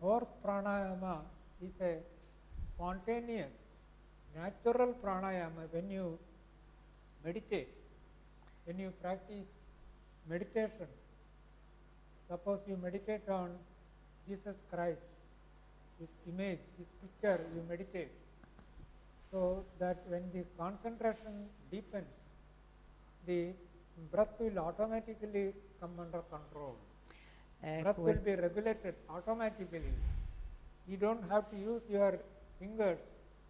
fourth pranayama is a spontaneous, natural pranayama. When you meditate, when you practice meditation, suppose you meditate on Jesus Christ, his image, his picture, you meditate, so that when the concentration deepens, the breath will automatically come under control. Breath will be regulated automatically. You don't have to use your fingers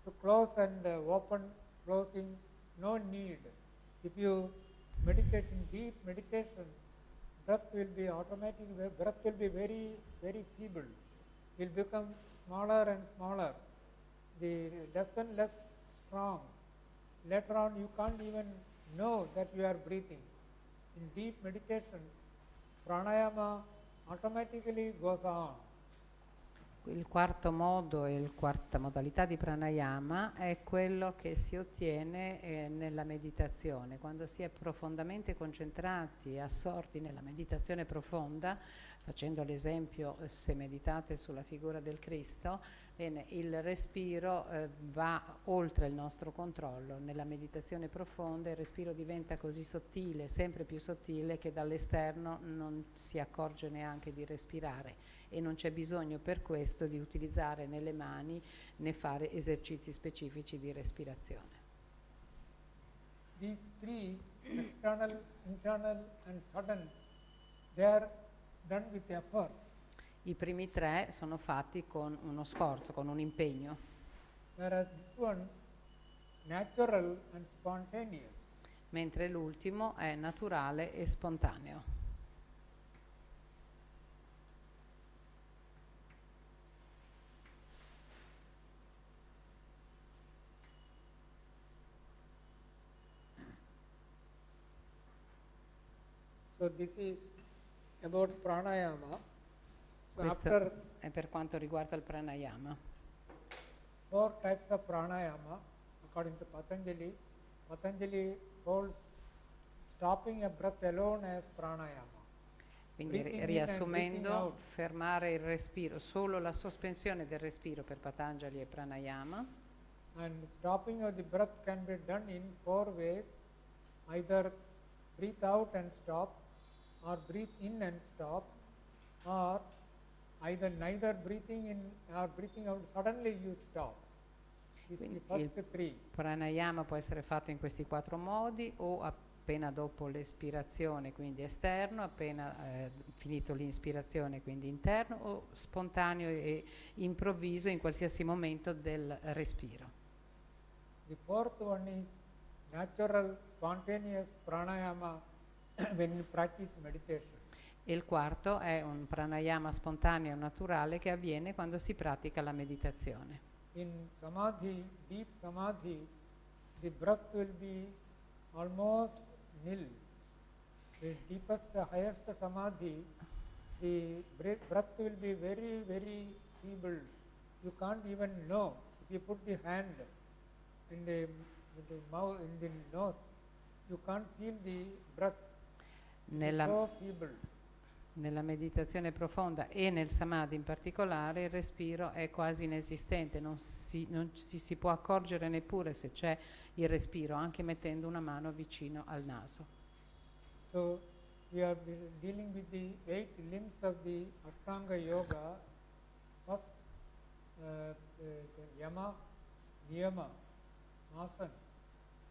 to close and open, closing, no need. If you meditate in deep meditation, breath will be automatic, breath will be very, very feeble. It will become smaller and smaller, the less and less strong. Later on, you can't even know that you are breathing. In deep meditation, pranayama automatically goes on. Il quarto modo e la quarta modalità di pranayama è quello che si ottiene nella meditazione. Quando si è profondamente concentrati e assorti nella meditazione profonda, facendo l'esempio se meditate sulla figura del Cristo, il respiro va oltre il nostro controllo. Nella meditazione profonda il respiro diventa così sottile, sempre più sottile, che dall'esterno non si accorge neanche di respirare, e non c'è bisogno per questo di utilizzare né le mani né fare esercizi specifici di respirazione. These three, external, internal and sudden, they are done with effort. I primi tre sono fatti con uno sforzo, con un impegno. Whereas this one, natural and spontaneous. Mentre l'ultimo è naturale e spontaneo. So this is about pranayama. So Questo è per quanto riguarda il pranayama. 4 types of pranayama according to Patanjali. Patanjali holds stopping a breath alone as pranayama. Quindi riassumendo, fermare il respiro, solo la sospensione del respiro per Patanjali è pranayama. And stopping of the breath can be done in 4 ways: either breathe out and stop, or breathe in and stop, or either neither breathing in or breathing out, suddenly you stop. Quindi the first il 3. Pranayama può essere fatto in questi 4 modi, o appena dopo l'espirazione, quindi esterno, appena finito l'inspirazione, quindi interno, o spontaneo e improvviso in qualsiasi momento del respiro. The fourth one is natural, spontaneous pranayama when you practice meditation. E il quarto è un pranayama spontaneo naturale che avviene quando si pratica la meditazione. In samadhi, deep samadhi, the breath will be almost nil. The deepest, highest samadhi, the breath will be very, very feeble. You can't even know. If you put the hand in the mouth, in the nose, you can't feel the breath. It's so feeble. Nella meditazione profonda e nel samadhi in particolare il respiro è quasi inesistente, non si può accorgere neppure se c'è il respiro, anche mettendo una mano vicino al naso. So we are dealing with the 8 limbs of the Ashtanga Yoga. First, yama, niyama, asana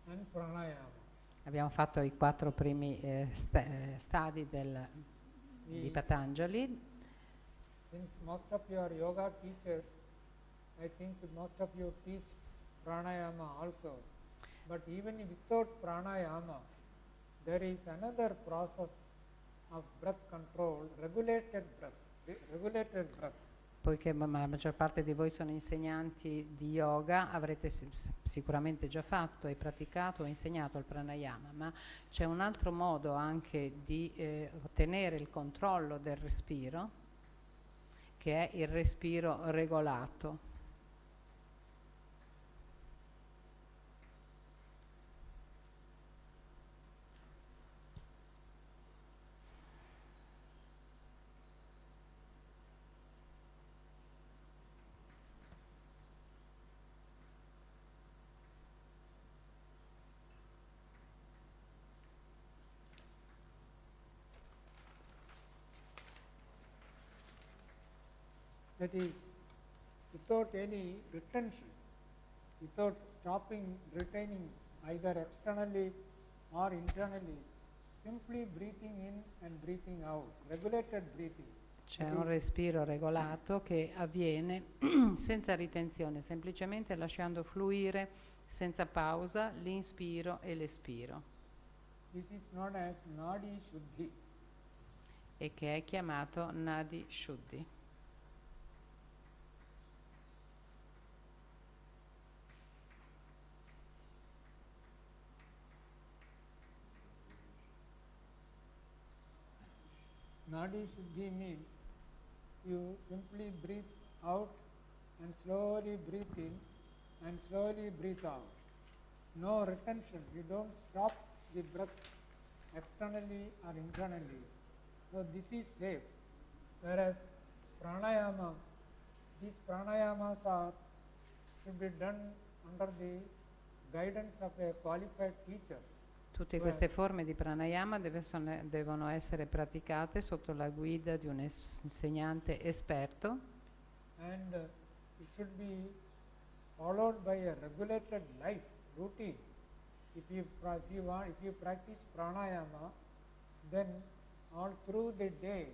and pranayama. Abbiamo fatto i 4 primi stadi di Patanjali. Since most of your yoga teachers, I think most of you teach pranayama also, but even without pranayama, there is another process of breath control, regulated breath. Poiché la maggior parte di voi sono insegnanti di yoga, avrete sicuramente già fatto e praticato o insegnato il pranayama, ma c'è un altro modo anche di ottenere il controllo del respiro, che è il respiro regolato. that is, without any retention, without stopping, retaining either externally or internally, simply breathing in and breathing out, regulated breathing. C'è un respiro regolato che avviene senza ritenzione, semplicemente lasciando fluire senza pausa l'inspiro e l'espiro, This is known as Nadi Shuddhi. e che è chiamato Nadi Shuddhi. Nadi Shuddhi means you simply breathe out and slowly breathe in and slowly breathe out. No retention. You don't stop the breath externally or internally. So this is safe. Whereas pranayama, these pranayamas should be done under the guidance of a qualified teacher. Tutte queste forme di pranayama devono essere praticate sotto la guida di un insegnante esperto, And it should be followed by a regulated life routine. If you practice pranayama, then all through the day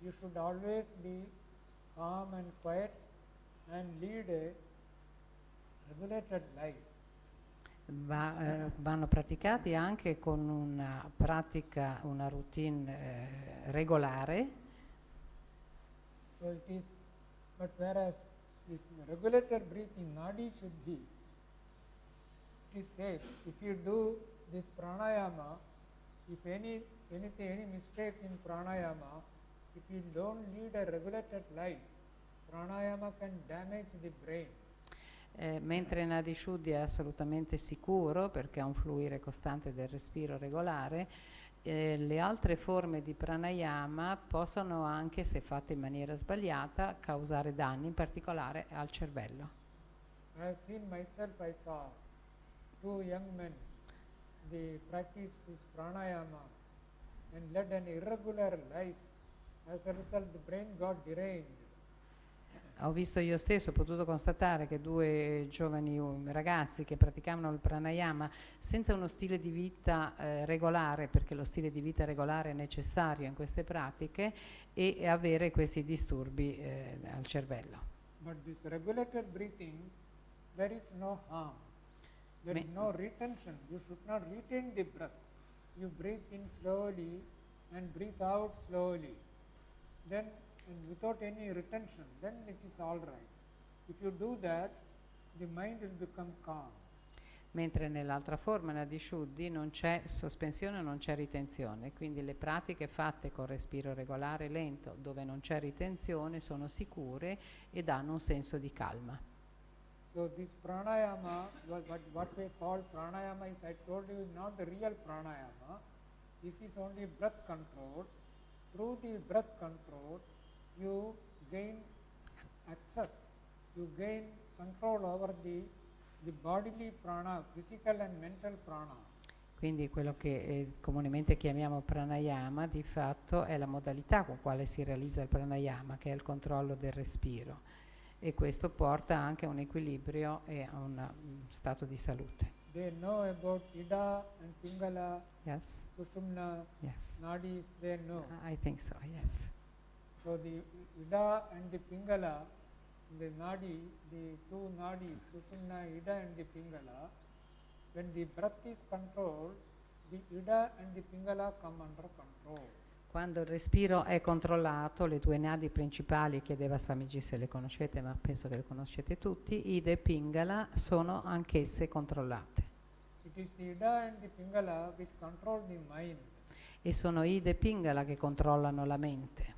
you should always be calm and quiet and lead a regulated life. Vanno praticati anche con una pratica, una routine regolare. So it is, but whereas this regulated breathing, Nadi Shuddhi, it is safe. If you do this pranayama, if any mistake in pranayama, if you don't lead a regulated life, pranayama can damage the brain. Mentre Nadi Shuddhi è assolutamente sicuro perché ha un fluire costante del respiro regolare, le altre forme di pranayama possono anche, se fatte in maniera sbagliata, causare danni, in particolare al cervello. I have seen myself, I saw two young men, they practiced this pranayama and led an irregular life. As a result, the brain got deranged. Ho visto io stesso, ho potuto constatare che due giovani ragazzi che praticavano il pranayama senza uno stile di vita regolare, perché lo stile di vita regolare è necessario in queste pratiche, e avere questi disturbi al cervello. But this regulated breathing, there is no harm. There is no retention. You should not retain the breath. You breathe in slowly and breathe out slowly. Then, and without any retention, then it is all right. If you do that, the mind will become calm. Mentre nell'altra forma, Nadi Shuddhi, non c'è sospensione, non c'è ritenzione, quindi le pratiche fatte con respiro regolare lento, dove non c'è ritenzione, sono sicure e danno un senso di calma. So this pranayama, what we call pranayama is, I told you, not the real pranayama. This is only breath control. Through the breath control, you gain access, you gain control over the bodily prana, physical and mental prana. Quindi quello che comunemente chiamiamo pranayama di fatto è la modalità con quale si realizza il pranayama, che è il controllo del respiro, e questo porta anche a un equilibrio e a un stato di salute. They know about Ida and Pingala, Yes? Sushumna, Yes. Nadis, they know. I think so, yes. So the Ida and the Pingala, the Nadi, the two Nadis, Sushumna, Ida and the Pingala, when the breath is controlled, the Ida and the Pingala come under control. Quando il respiro è controllato, le due nadi principali, chiedeva Swamiji se le conoscete, ma penso che le conoscete tutti, Ida e Pingala, sono anch'esse controllate. It is the Ida and the Pingala which control the mind. E sono Ida e Pingala che controllano la mente.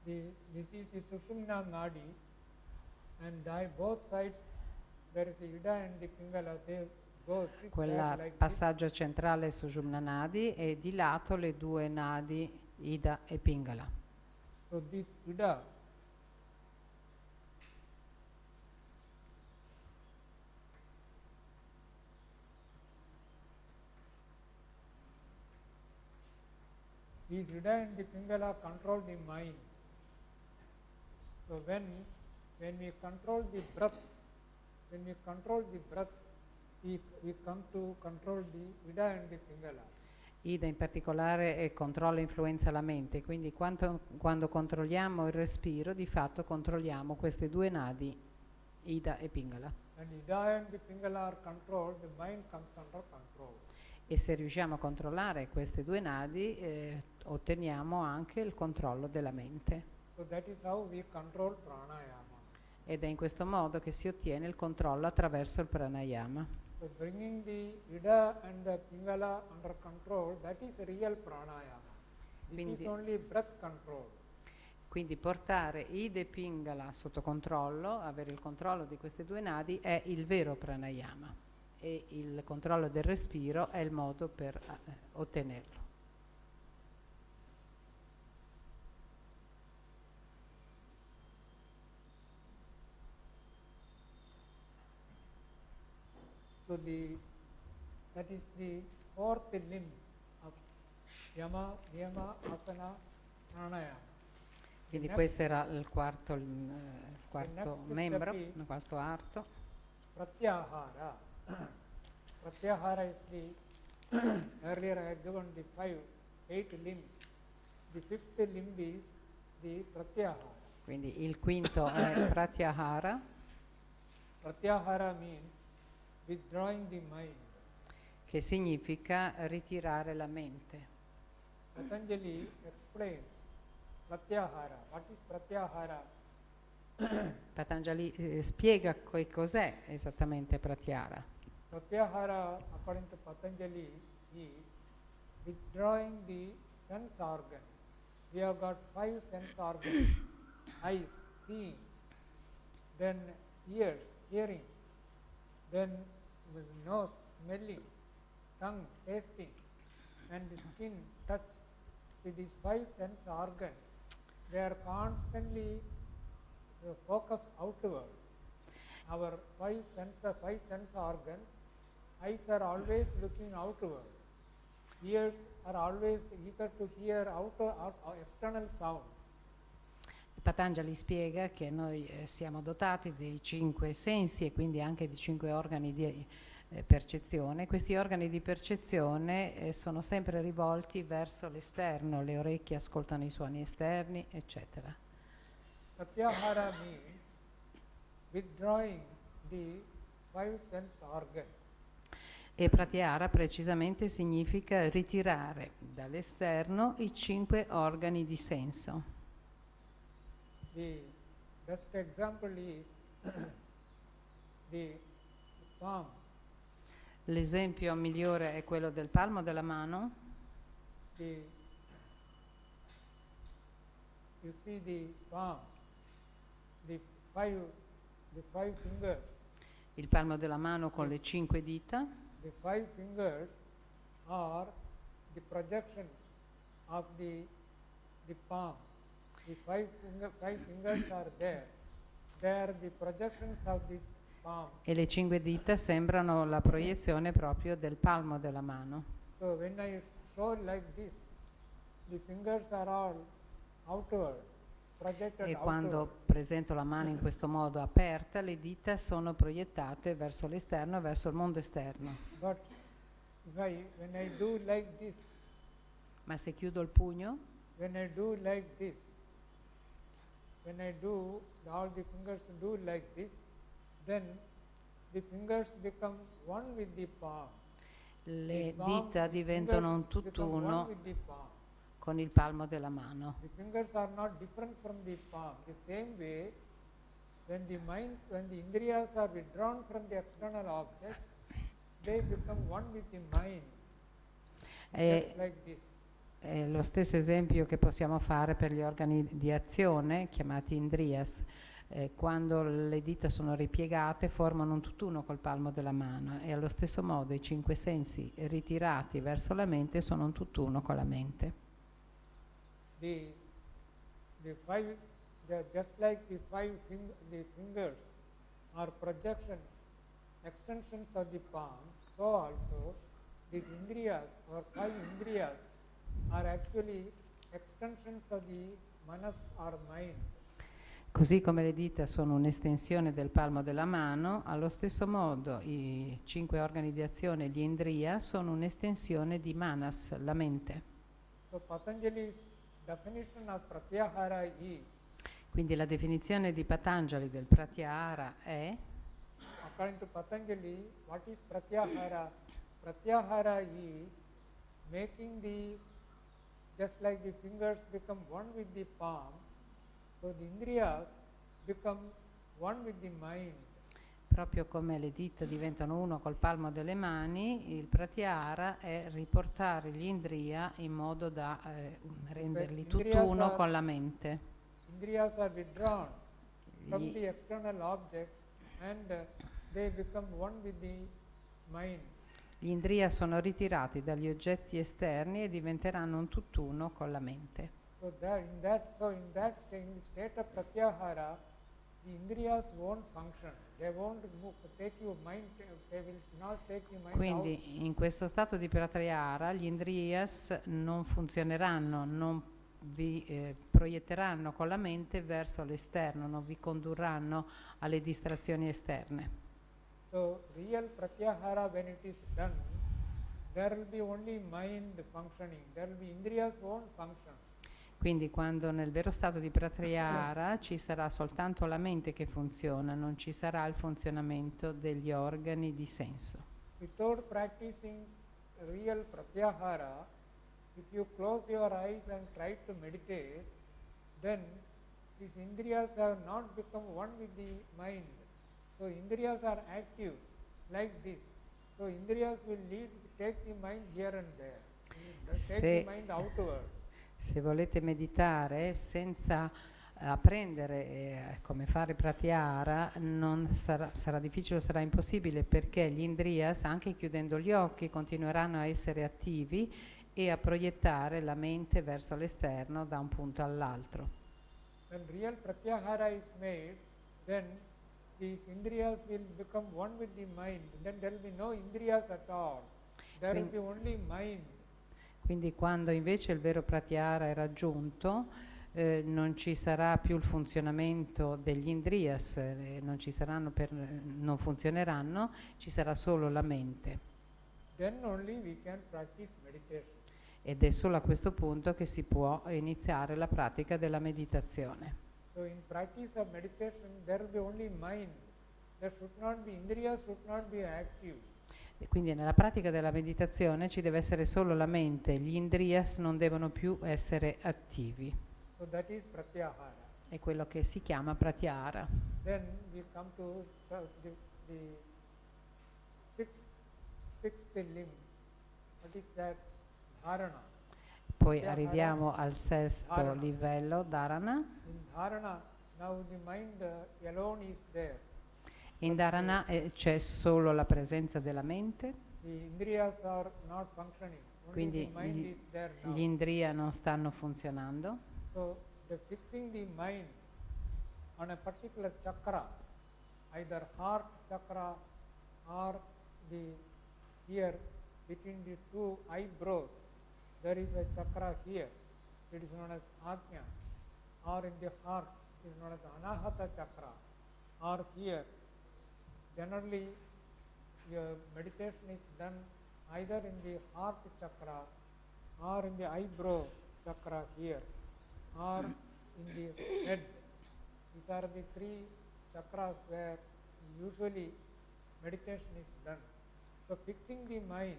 This is the Sushumna Nadi, and both sides, there is the Ida and the Pingala, they go zigzag Quel like this. passaggio centrale su Sushumna Nadi e di lato le due nadi Ida e Pingala. So this Ida and the Pingala control the mind. So when we control the breath, we come to control the Ida and the Pingala. Ida in particolare controlla e influenza la mente, quindi quando controlliamo il respiro, di fatto controlliamo queste due nadi, Ida e Pingala. And Ida and the Pingala are controlled, the mind comes under control. E se riusciamo a controllare queste due nadi, otteniamo anche il controllo della mente. So that is how we control pranayama. Ed è in questo modo che si ottiene il controllo attraverso il pranayama. So bringing the Ida and the Pingala under control, that is real pranayama. This is only breath control. Quindi portare Ida e Pingala sotto controllo, avere il controllo di queste due nadi, è il vero pranayama. E il controllo del respiro è il modo per ottenerlo. So that is the fourth limb of Yama, Niyama, Asana, Pranayama. Quindi questo era il quarto membro, step il quarto arto. Pratyahara. Pratyahara is the earlier I had given the 8 limbs. The fifth limb is the Pratyahara. Quindi il quinto è Pratyahara. Pratyahara means withdrawing the mind. Che significa ritirare la mente. Patanjali explains Pratyahara. What is Pratyahara? Patanjali spiega che cos'è esattamente Pratyahara. Pratyahara, according to Patanjali, is withdrawing the sense organs. We have got 5 sense organs: eyes, seeing, then ears, hearing, then nose, smelling, tongue, tasting, and the skin, touch. So these 5 sense organs, they are constantly focused outward. Our 5 sense organs, eyes are always looking outward. Ears are always eager to hear external sounds. Patanjali spiega che noi siamo dotati dei 5 sensi e quindi anche di 5 organi di percezione. Questi organi di percezione sono sempre rivolti verso l'esterno, le orecchie ascoltano i suoni esterni, eccetera. Pratyahara means withdrawing the 5 sense organs. E Pratyahara precisamente significa ritirare dall'esterno i 5 organi di senso. The best example is the palm. L'esempio migliore è quello del palmo della mano. You see the palm, the five fingers. Il palmo della mano con le 5 dita. The 5 fingers are the projections of the palm. The five fingers are there. They are the projections of this palm. E le 5 dita sembrano la proiezione proprio del palmo della mano. So when I show like this, the fingers are all outward, projected E outward. quando presento la mano in questo modo aperta, le dita sono proiettate verso l'esterno, verso il mondo esterno. But when I do like this, Ma se chiudo il pugno, when I do like this, when I do, all the fingers do like this, then the fingers become one with the palm. le dita diventano un tutt'uno With the palm. con il palmo della mano. The fingers are not different from the palm. The same way, when the indriyas are withdrawn from the external objects, they become one with the mind. Just like this. È lo stesso esempio che possiamo fare per gli organi di azione, chiamati indriyas. Quando le dita sono ripiegate formano un tutt'uno col palmo della mano, e allo stesso modo i 5 sensi ritirati verso la mente sono un tutt'uno con la mente. Just like the fingers are projections, extensions of the palm, so also these indriyas or 5 indriyas are actually extensions of the manas or mind. Così come le dita sono un'estensione del palmo della mano, allo stesso modo i 5 organi di azione, gli indriya, sono un'estensione di manas, la mente. So Patanjali's definition of pratyahara is, quindi la definizione di Patanjali del pratyahara è, according to Patanjali, what is pratyahara? Pratyahara is making just like the fingers become one with the palm, so the indriyas become one with the mind. proprio come le dita diventano uno col palmo delle mani, il pratyahara è riportare gli indriya in modo da renderli tutt'uno con la mente. Indriyas are withdrawn from the external objects and they become one with the mind. Gli indriya sono ritirati dagli oggetti esterni e diventeranno un tutt'uno con la mente. So in the state of pratyahara, the indriyas won't function. They won't take your mind. They will not take your mind Quindi out. in questo stato di pratyahara gli indriyas non funzioneranno, non vi proietteranno con la mente verso l'esterno, non vi condurranno alle distrazioni esterne. So real pratyahara, when it is done, there will be only mind functioning. There will be indriyas won't function. Quindi quando nel vero stato di pratyahara ci sarà soltanto la mente che funziona, non ci sarà il funzionamento degli organi di senso. Without practicing real pratyahara, if you close your eyes and try to meditate, then these indriyas have not become one with the mind. So indriyas are active like this. So indriyas will take the mind here and there, take the mind outward. Se volete meditare senza apprendere come fare pratyahara, non sarà difficile, sarà impossibile, perché gli indriyas, anche chiudendo gli occhi, continueranno a essere attivi e a proiettare la mente verso l'esterno da un punto all'altro. When real pratyahara is made, then these indriyas will become one with the mind. Then there will be no indriyas at all. There will be only mind. Quindi quando invece il vero pratyahara è raggiunto, non ci sarà più il funzionamento degli indriyas, non funzioneranno, ci sarà solo la mente. Then only we can practice meditation. Ed è solo a questo punto che si può iniziare la pratica della meditazione. So in practice of meditation, there will be only mind. There should not be indriyas, should not be active. E quindi nella pratica della meditazione ci deve essere solo la mente, gli indriyas non devono più essere attivi. So that is pratyahara. È quello che si chiama pratyahara. Then we come to the sixth limb. What is that? Dharana. Poi arriviamo al sesto livello, dharana. In dharana, now the mind alone is there. In dharana c'è solo la presenza della mente. The indriyas are not functioning. Only Quindi the mind is there now. gli indriya non stanno funzionando. So the fixing the mind on a particular chakra, either heart chakra or here between the two eyebrows, there is a chakra here. It is known as Ajna. Or in the heart, it is known as Anahata chakra. Or here, generally your meditation is done either in the heart chakra or in the eyebrow chakra here or in the head. These are the 3 chakras where usually meditation is done. So fixing the mind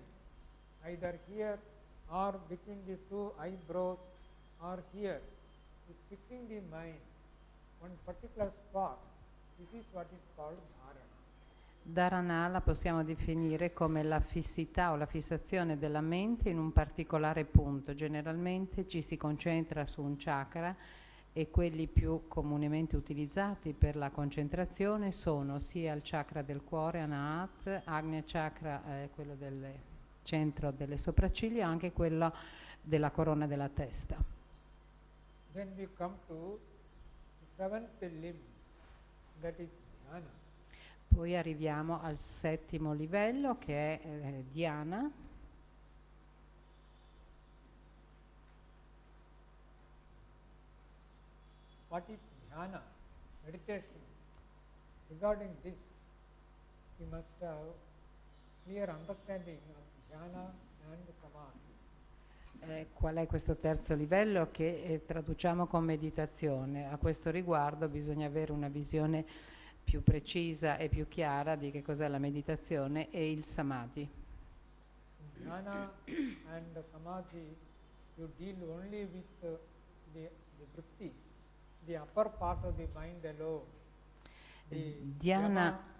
either here or between the 2 eyebrows or here is fixing the mind one particular spot. This is what is called dharana. Dharana la possiamo definire come la fissità o la fissazione della mente in un particolare punto. Generalmente ci si concentra su un chakra e quelli più comunemente utilizzati per la concentrazione sono sia il chakra del cuore, Anahat, Agnya chakra, quello del centro delle sopracciglia, anche quello della corona della testa. Then we come to the seventh limb, that is dhyana. Poi arriviamo al settimo livello che è dhyana. What is dhyana? Meditation. Regarding this, we must have clear understanding of dhyana and samadhi. Qual è questo terzo livello che traduciamo con meditazione? A questo riguardo bisogna avere una visione più precisa e più chiara di che cos'è la meditazione e il samadhi. Dhyana and samadhi, you deal only with the vrittis, the upper part of the mind alone. Dhyana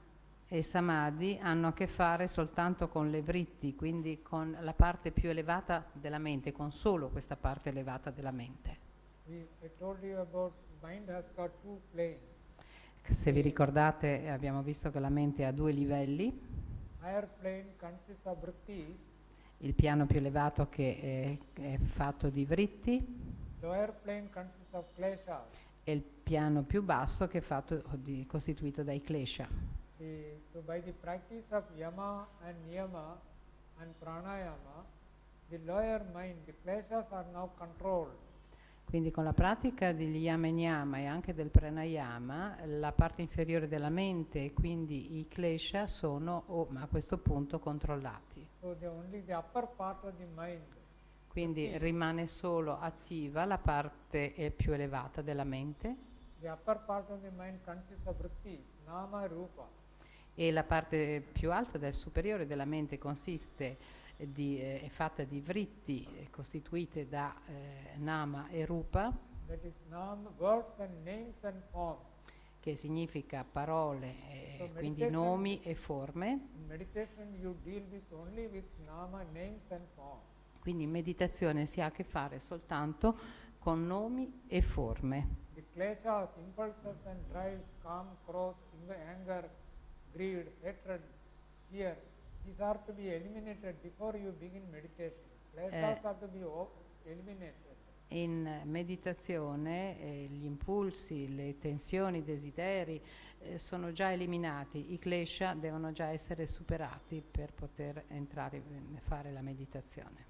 e samadhi hanno a che fare soltanto con le vritti, quindi con la parte più elevata della mente, con solo questa parte elevata della mente. I told you about mind has got two planes. Se vi ricordate, abbiamo visto che la mente ha due livelli. Higher plane consists of vrittis. Il piano più elevato che è fatto di vritti. Lower plane consists of kleshas. E il piano più basso che è costituito dai klesha. So by the practice of yama and niyama and pranayama, the lower mind, the kleshas are now controlled. Quindi con la pratica degli yama e niyama e anche del pranayama, la parte inferiore della mente e quindi i klesha sono a questo punto controllati. So only the upper part of the mind. Quindi rimane solo attiva la parte più elevata della mente. The upper part of the mind consists of vrittis, nama e rupa. E la parte più alta del superiore della mente è fatta di vritti costituite da nama e rupa, That is nam, words and names and forms. che significa parole, So quindi nomi e forme. In meditation you deal only with nama, names and forms. Quindi in meditazione si ha a che fare soltanto con nomi e forme. The kleshas, impulses and drives, calm, krodh, anger, greed, hatred, fear, these are to be eliminated before you begin meditation. Kleshas are to be eliminated. In meditazione gli impulsi, le tensioni, i desideri sono già eliminati, i klesha devono già essere superati per poter entrare e fare la meditazione.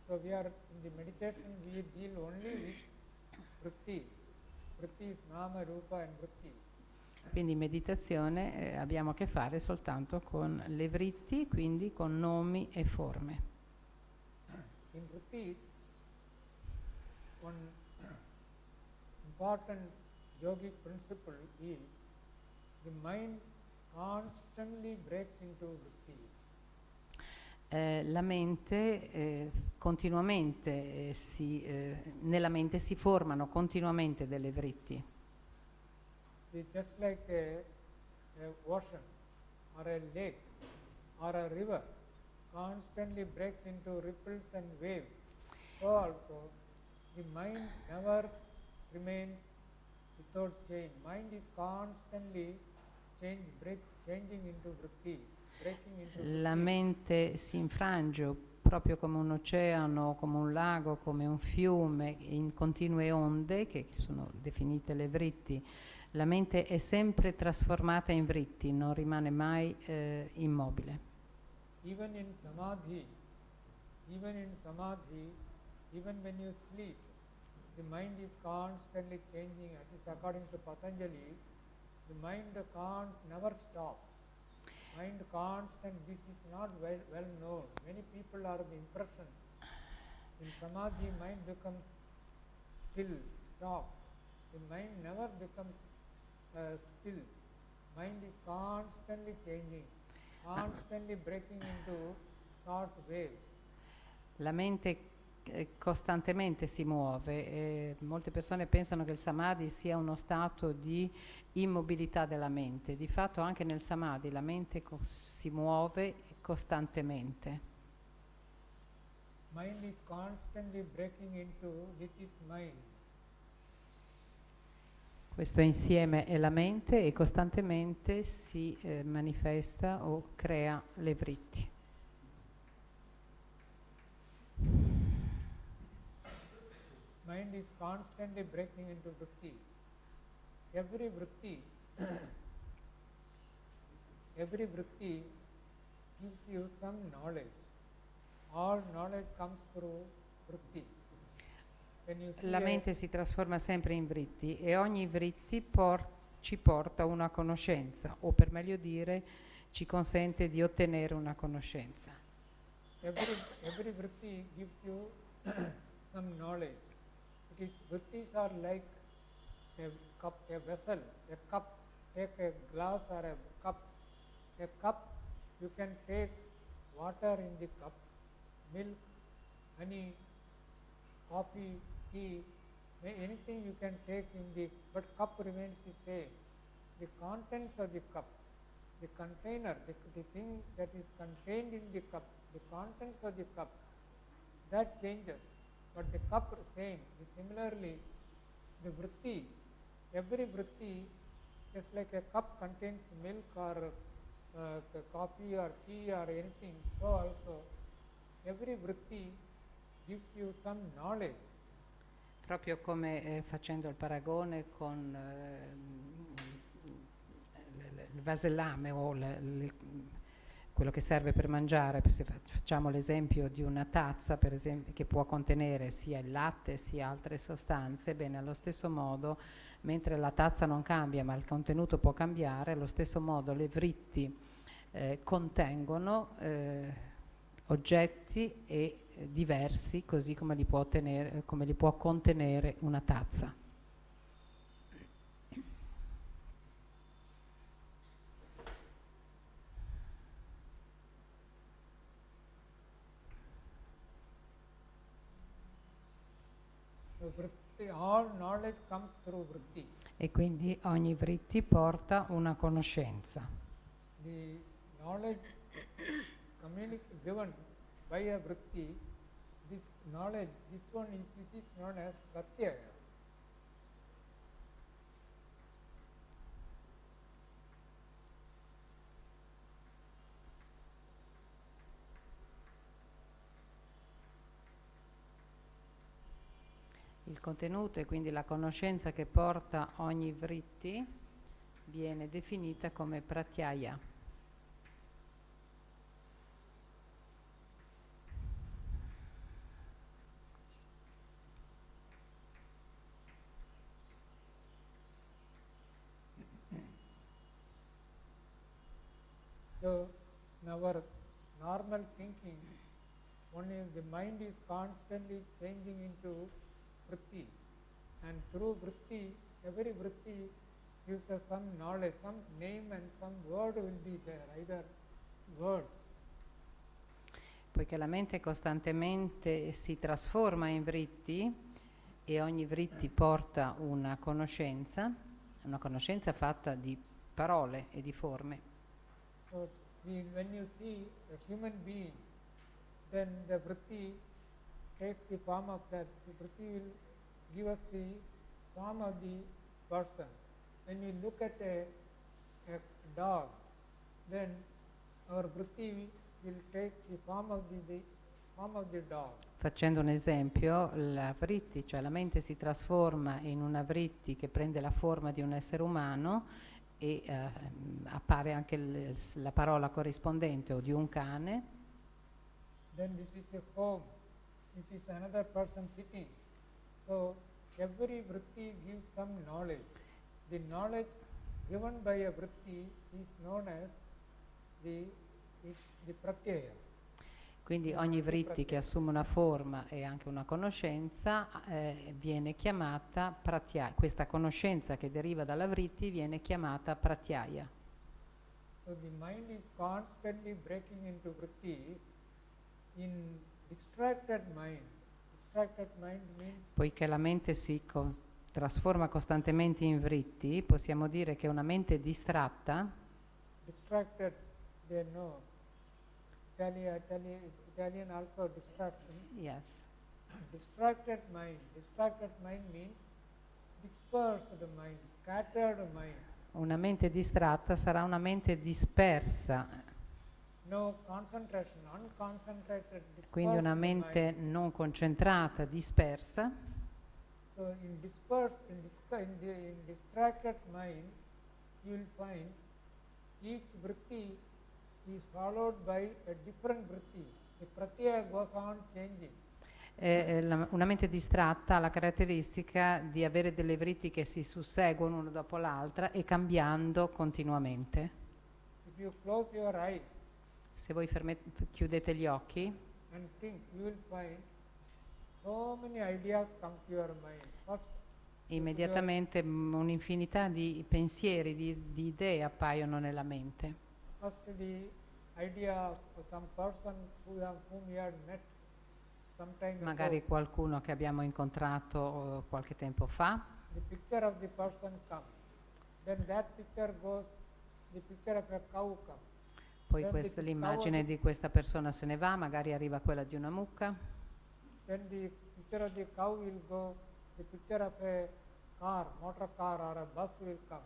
So we are in the meditation we deal only with vrittis, nama, rupa and vrittis. Quindi in meditazione abbiamo a che fare soltanto con le vritti, quindi con nomi e forme. In vrittis, one important yogic principle is the mind constantly breaks into vrittis. La mente continuamente nella mente si formano continuamente delle vritti. It's just like a ocean or a lake or a river constantly breaks into ripples and waves. So also the mind never remains without change. Mind is constantly changing into vrittis, breaking into vrittis. La mente si infrange proprio come un oceano, come un lago, come un fiume in continue onde, che sono definite le vritti. La mente è sempre trasformata in vritti, non rimane mai immobile. Even in samadhi, even when you sleep, the mind is constantly changing. At least according to Patanjali, the mind never stops. Mind constant. This is not well known. Many people are the impression. In samadhi, mind becomes still, stop. The mind never becomes still. Mind is constantly changing, constantly breaking into short waves. La mente costantemente si muove e molte persone pensano che il samadhi sia uno stato di immobilità della mente. Di fatto anche nel samadhi la mente si muove costantemente. Mind is constantly breaking into this is mind. Questo insieme è la mente e costantemente si manifesta o crea le vritti. Mind is constantly breaking into vrittis. Every vritti gives you some knowledge. All knowledge comes through vritti. La mente si trasforma sempre in vritti e ogni vritti ci porta una conoscenza, o per meglio dire ci consente di ottenere una conoscenza. Every vritti gives you some knowledge. Vrittis are like a cup, a vessel, a cup. Take a glass or a cup. A cup, you can take water in the cup, milk, honey, coffee, tea, anything you can take in the, but cup remains the same. The contents of the cup, the container, the thing that is contained in the cup, the contents of the cup, that changes, but the cup same. Similarly, the vritti, every vritti, just like a cup contains milk or coffee or tea or anything, so also every vritti gives you some knowledge. Proprio come facendo il paragone con il vasellame o quello che serve per mangiare, se facciamo l'esempio di una tazza, per esempio, che può contenere sia il latte sia altre sostanze, bene, allo stesso modo, mentre la tazza non cambia ma il contenuto può cambiare, allo stesso modo le vritti contengono oggetti diversi, così come li può contenere una tazza. All knowledge comes through vritti. E quindi ogni vritti porta una conoscenza. The knowledge given by a vritti, this knowledge, this is known as pratyaya. Il contenuto e quindi la conoscenza che porta ogni vritti viene definita come pratyaya. So, in our normal thinking, the mind is constantly changing into vritti, and through vritti, every vritti gives us some knowledge, some name and some word will be there, either words. Poiché la mente costantemente si trasforma in vritti e ogni vritti porta una conoscenza fatta di parole e di forme. So when you see a human being, then the vritti takes the form of that. The vritti will give us the form of the person. When you look at a dog, then our vritti will take the form of the dog. Facendo un esempio, la vritti, cioè la mente si trasforma in una vritti che prende la forma di un essere umano e appare anche la parola corrispondente o di un cane. Then this is a home. This is another person sitting. So every vritti gives some knowledge. The knowledge given by a vritti is known as the pratyaya. Quindi ogni vritti che assume una forma e anche una conoscenza viene chiamata pratyaya. Questa conoscenza che deriva dalla vritti viene chiamata pratyaya. So the mind is constantly breaking into vrittis. In distracted mind, distracted mind means Poiché la mente si trasforma costantemente in vritti, possiamo dire che una mente distratta, distracted, they know. Italian also distraction. yes, Distracted mind means dispersed mind, scattered mind. una mente distratta sarà una mente dispersa, No concentration, unconcentrated, quindi una dispersed mente mind. non concentrata, dispersa. So in distracted mind, you will find each vritti is followed by a different vritti. The pratyaya goes on changing. Una mente distratta ha la caratteristica di avere delle vritti che si susseguono una dopo l'altra e cambiando continuamente. If you close your eyes Se voi chiudete gli occhi and think, you will find so many ideas come to your mind. First, immediatamente un'infinità di pensieri, di idee appaiono nella mente. first the idea of some person whom you had met sometime Magari ago. qualcuno che abbiamo incontrato qualche tempo fa, The picture of the person comes. Then that picture goes, the picture of a cow comes. poi Then l'immagine di questa persona se ne va, magari arriva quella di una mucca, Then the picture of the cow will go, the picture of a car, motor car or a bus will come.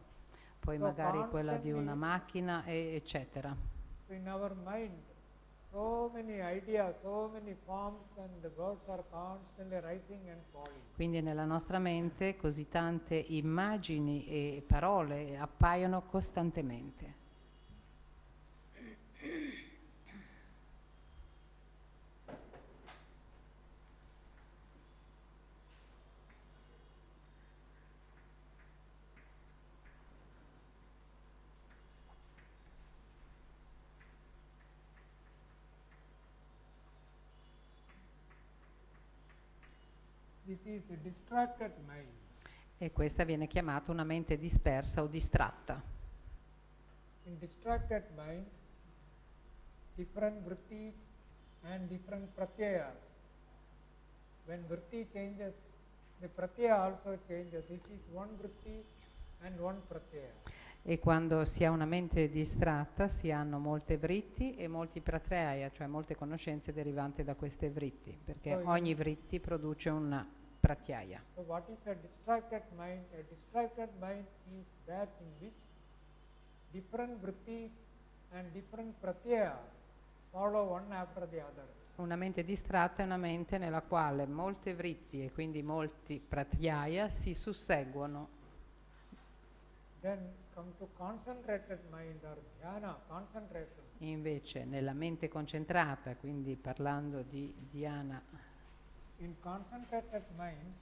poi So magari quella di una constantly, macchina, eccetera. So in our mind, so many ideas, so many forms and the words are constantly rising and falling. Quindi nella nostra mente così tante immagini e parole appaiono costantemente. This is a distracted mind. E questa viene chiamata una mente dispersa o distratta. In distracted mind, different vrittis and different pratyayas. When vritti changes, the pratyaya also changes. This is one vritti and one pratyaya. E quando si ha una mente distratta si hanno molte vritti e molti pratyaya, cioè molte conoscenze derivanti da queste vritti, perché ogni vritti produce una pratyaya. So what is a distracted mind? A distracted mind is that in which different vrittis and different pratyayas follow one after the other. Una mente distratta è una mente nella quale molte vritti e quindi molti pratyaya si susseguono. Then come to concentrated mind or dhyana, concentration. Invece nella mente concentrata, quindi parlando di dhyana, In concentrated mind,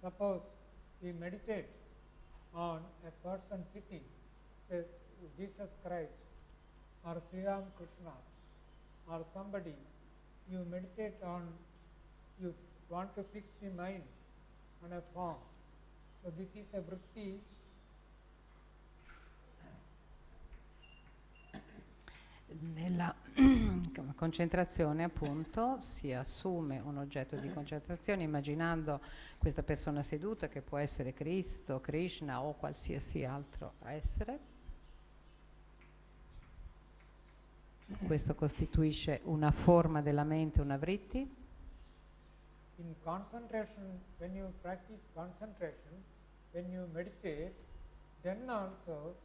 suppose we meditate on a person sitting, say Jesus Christ or Sri Ram Krishna or somebody, you meditate on, you want to fix the mind on a form. So this is a vritti. nella concentrazione appunto si assume un oggetto di concentrazione immaginando questa persona seduta che può essere Cristo, Krishna o qualsiasi altro essere. Questo costituisce una forma della mente, una vritti. In concentration, when you practice concentration, when you meditate, then also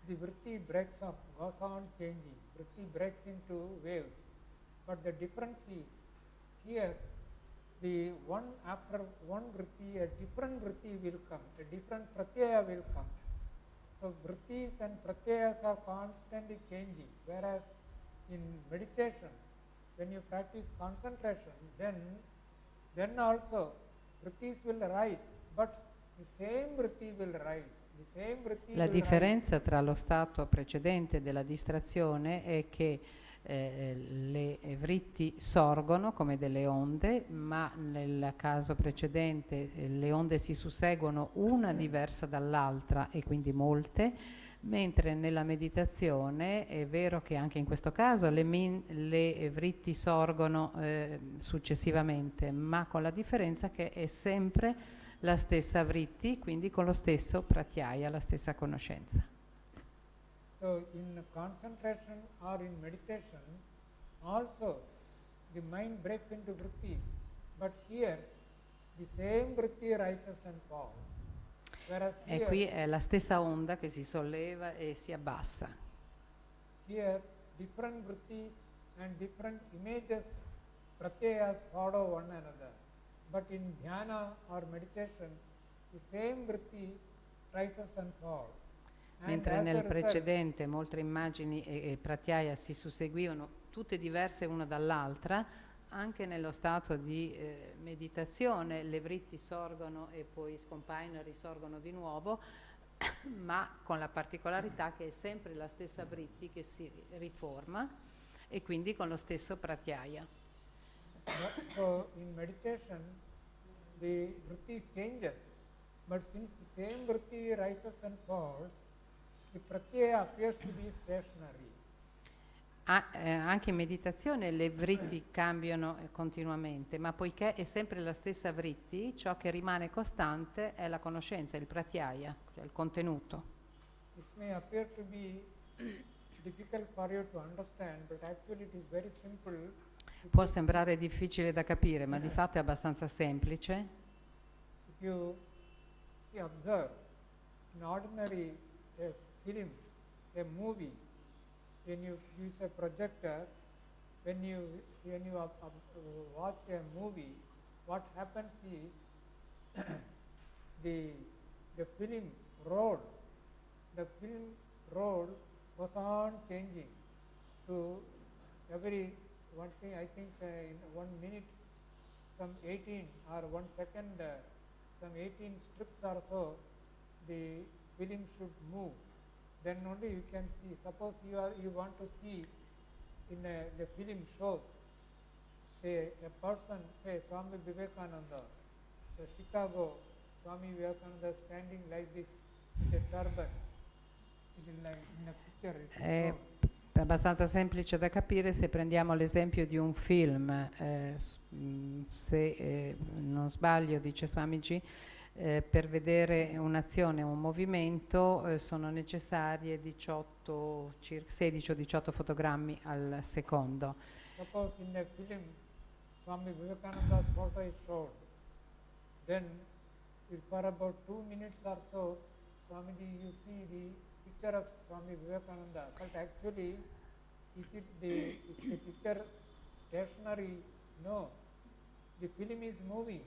the vritti breaks up, goes on changing. Vritti breaks into waves. But the difference is, here, the one after one vritti, a different vritti will come, a different pratyaya will come. So vrittis and pratyayas are constantly changing, whereas in meditation, when you practice concentration, then also vrittis will arise, but the same vritti will rise. The same vritti La will differenza tra lo stato precedente della distrazione è che le vritti sorgono come delle onde, ma nel caso precedente le onde si susseguono una diversa dall'altra e quindi molte, mentre nella meditazione è vero che anche in questo caso le vritti sorgono successivamente, ma con la differenza che è sempre la stessa vritti, quindi con lo stesso pratyaya, la stessa conoscenza. So in concentration or in meditation, also the mind breaks into vrittis, but here the same vritti rises and falls. Whereas E qui è la stessa onda che si solleva e si abbassa. here different vrittis and different images, pratyayas follow one another. But in dhyana or meditation, the same vritti rises and falls. Mentre nel precedente molte immagini e pratyaya si susseguivano, tutte diverse una dall'altra, anche nello stato di meditazione le vritti sorgono e poi scompaiono e risorgono di nuovo, ma con la particolarità che è sempre la stessa vritti che si riforma e quindi con lo stesso pratyaya. So in meditation, the vrittis changes, but since the same vritti rises and falls, the pratyaya appears to be stationary. Anche in meditazione le vritti cambiano continuamente, ma poiché è sempre la stessa vritti, ciò che rimane costante è la conoscenza, il pratyaya, cioè il contenuto. This may appear to be difficult for you to understand, but actually it is very simple. Può sembrare difficile da capire, ma di fatto è abbastanza semplice. If you observe an ordinary film, a movie, when you use a projector, when you watch a movie, what happens is the film roll goes on changing to every one thing. I think in 1 minute, some 18 or 1 second, some 18 strips or so, the film should move. Then only you can see. Suppose you want to see in the film shows, say a person, say Swami Vivekananda, the Chicago Swami Vivekananda standing like this with a turban. It is like in a picture. It is È abbastanza semplice da capire se prendiamo l'esempio di un film. Se non sbaglio, dice Swamiji, per vedere un'azione, un movimento sono necessarie 16 o 18 fotogrammi al secondo. Suppose in a film Swami Vivekananda's photo is showed, then for about 2 minutes or so, Swamiji, you see the picture of Swami Vivekananda, but actually is the picture stationary? No, the film is moving.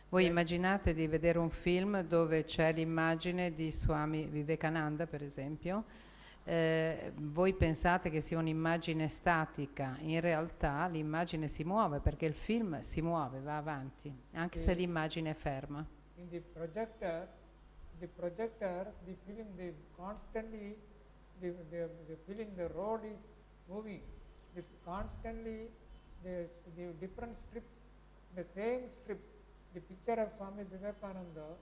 Voi immaginate di vedere un film dove c'è l'immagine di Swami Vivekananda, per esempio, voi pensate che sia un'immagine statica, in realtà l'immagine si muove perché il film si muove, va avanti, anche se l'immagine è ferma. In the projector, the film, constantly, the film, the road is moving. Constantly, the different strips, the same strips, the picture of Swami Vivekananda,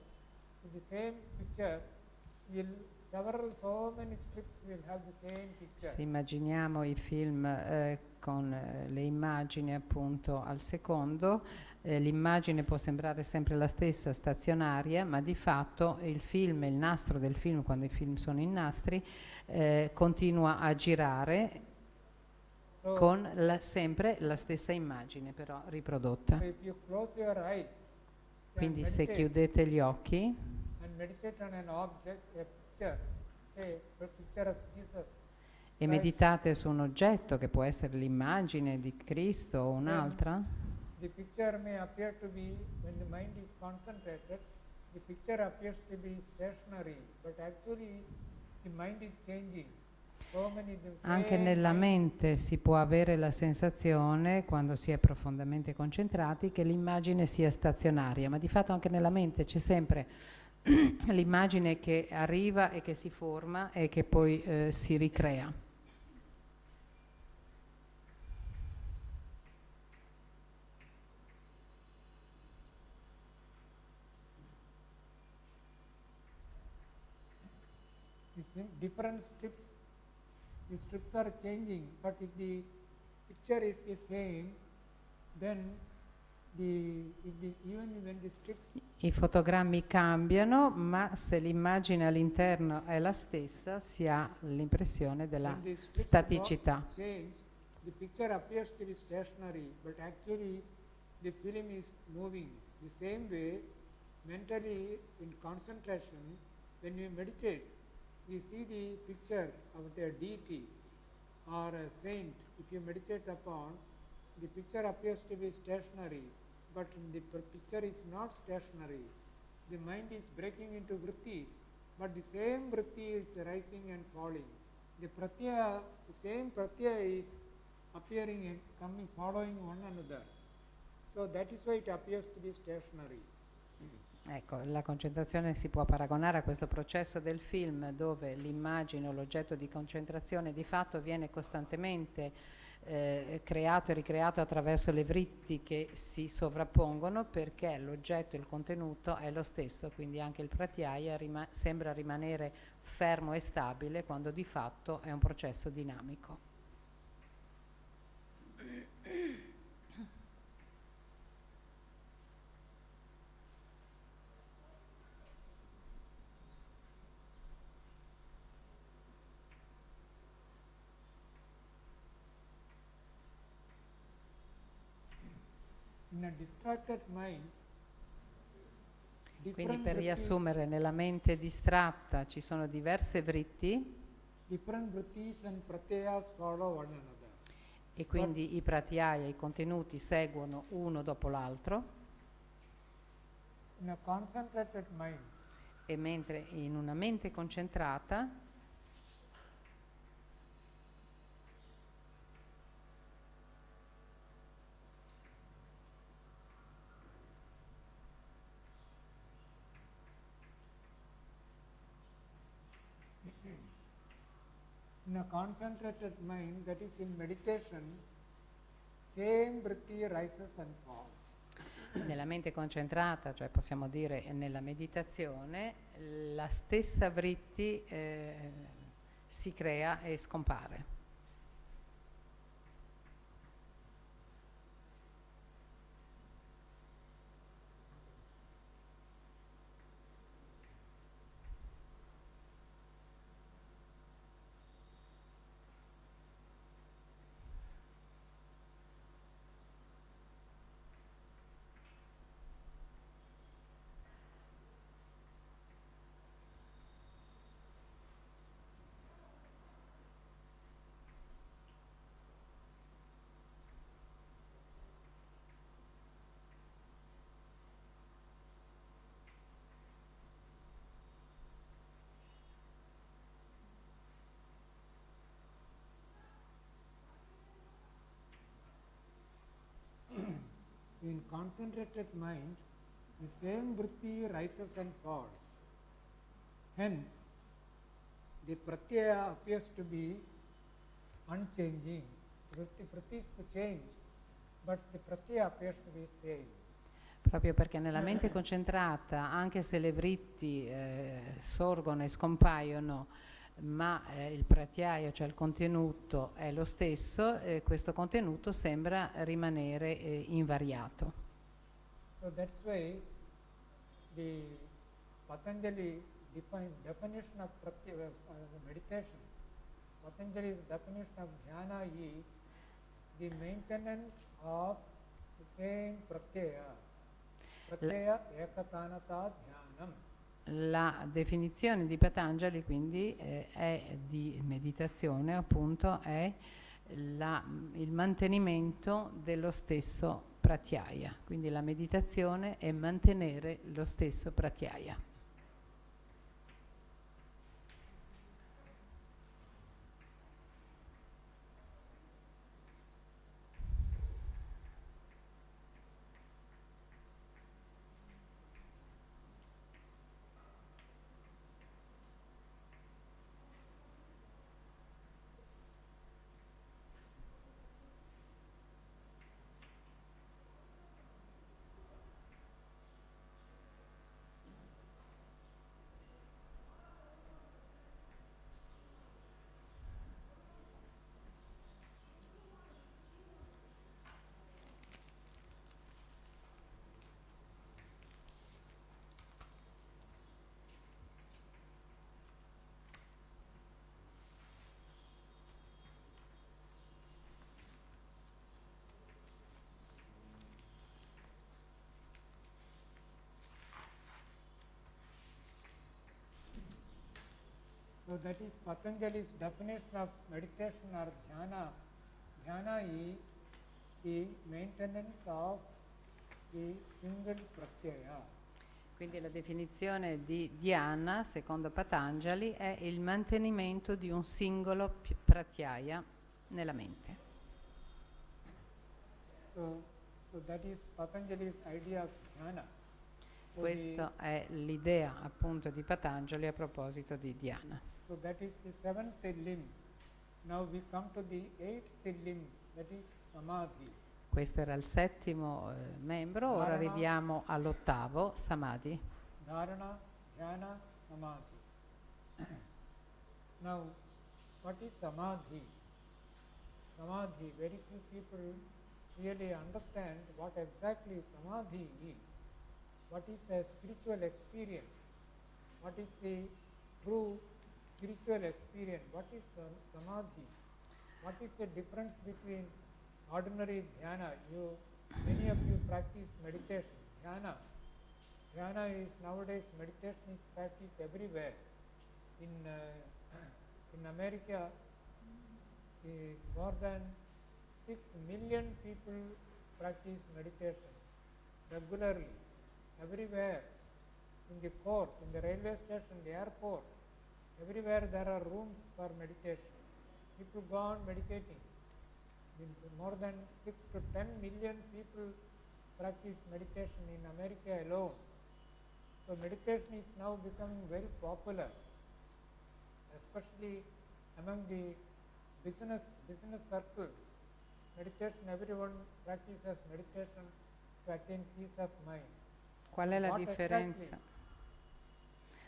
the same picture, so many strips will have the same picture. Se immaginiamo i film con le immagini appunto al secondo, l'immagine può sembrare sempre la stessa, stazionaria, ma di fatto il nastro del film, quando i film sono in nastri, continua a girare con sempre la stessa immagine, però riprodotta. So if you close your eyes, quindi se chiudete gli occhi and meditate on an object, a picture, say a picture of Jesus, e meditate su un oggetto che può essere l'immagine di Cristo o un'altra, the picture may appear to be, when the mind is concentrated, the picture appears to be stationary, but actually the mind is changing. so many the Anche same nella mind. mente si può avere la sensazione, quando si è profondamente concentrati, che l'immagine sia stazionaria, ma di fatto anche nella mente c'è sempre l'immagine che arriva e che si forma e che poi si ricrea. Different strips, the strips are changing, but if the picture is the same, then even when the strips I fotogrammi cambiano, ma se l'immagine all'interno è la stessa, si ha l'impressione della when the strips staticità. change, the picture appears to be stationary, but actually the film is moving. The same way, mentally in concentration, when you meditate, we see the picture of the deity or a saint. If you meditate upon, the picture appears to be stationary, but the picture is not stationary. The mind is breaking into vrittis, but the same vritti is rising and falling. The pratyaya, the same pratyaya is appearing and coming, following one another. So that is why it appears to be stationary. Ecco, la concentrazione si può paragonare a questo processo del film dove l'immagine o l'oggetto di concentrazione di fatto viene costantemente creato e ricreato attraverso le vritti che si sovrappongono, perché l'oggetto e il contenuto è lo stesso, quindi anche il pratyaya sembra rimanere fermo e stabile quando di fatto è un processo dinamico. In a distracted mind, Quindi different per vrittis, riassumere, nella mente distratta ci sono diverse vritti different vrittis and pratyayas follow one another. e quindi i pratyaya, i contenuti seguono uno dopo l'altro, In a concentrated mind, e mentre in una mente concentrata that is in meditation, same vritti rises and falls. nella mente concentrata, cioè possiamo dire nella meditazione, la stessa vritti si crea e scompare. In concentrated mind, the same vritti rises and falls. Hence, the pratyaya appears to be unchanging. Vrittis change, but the pratyaya appears to be same. Proprio perché nella mente concentrata, anche se le vritti sorgono e scompaiono, ma il pratyaya, cioè il contenuto, è lo stesso, questo contenuto sembra rimanere invariato. So that's why the Patanjali definition of pratyaya meditation, Patanjali's definition of jnana is the maintenance of the same pratyaya. Pratyaya ekatanata dhyanam. La definizione di Patanjali quindi è di meditazione, appunto, è il mantenimento dello stesso pratyaya, quindi la meditazione è mantenere lo stesso pratyaya. So that is Patanjali's definition of meditation or dhyana. Dhyana is the maintenance of the single pratyaya. Quindi la definizione di dhyana, secondo Patanjali, è il mantenimento di un singolo pratyaya nella mente. So that is Patanjali's idea of dhyana. So Questa è l'idea appunto di Patanjali a proposito di dhyana. So that is the seventh limb. Now we come to the eighth limb, that is samadhi. Questo era il settimo membro, ora arriviamo all'ottavo, samadhi. Dharana, dhyana, samadhi. Now, what is samadhi? Samadhi, very few people really understand what exactly samadhi is. What is a spiritual experience? What is the true spiritual experience? What is samadhi? What is the difference between ordinary dhyana? Many of you practice meditation. Dhyana is nowadays, meditation is practiced everywhere. In America, more than 6 million people practice meditation regularly, everywhere, in the court, in the railway station, the airport, everywhere there are rooms for meditation. People go on meditating. More than 6 to 10 million people practice meditation in America alone. So meditation is now becoming very popular, especially among the business circles. Meditation, everyone practices meditation to attain peace of mind. Qual è la differenza?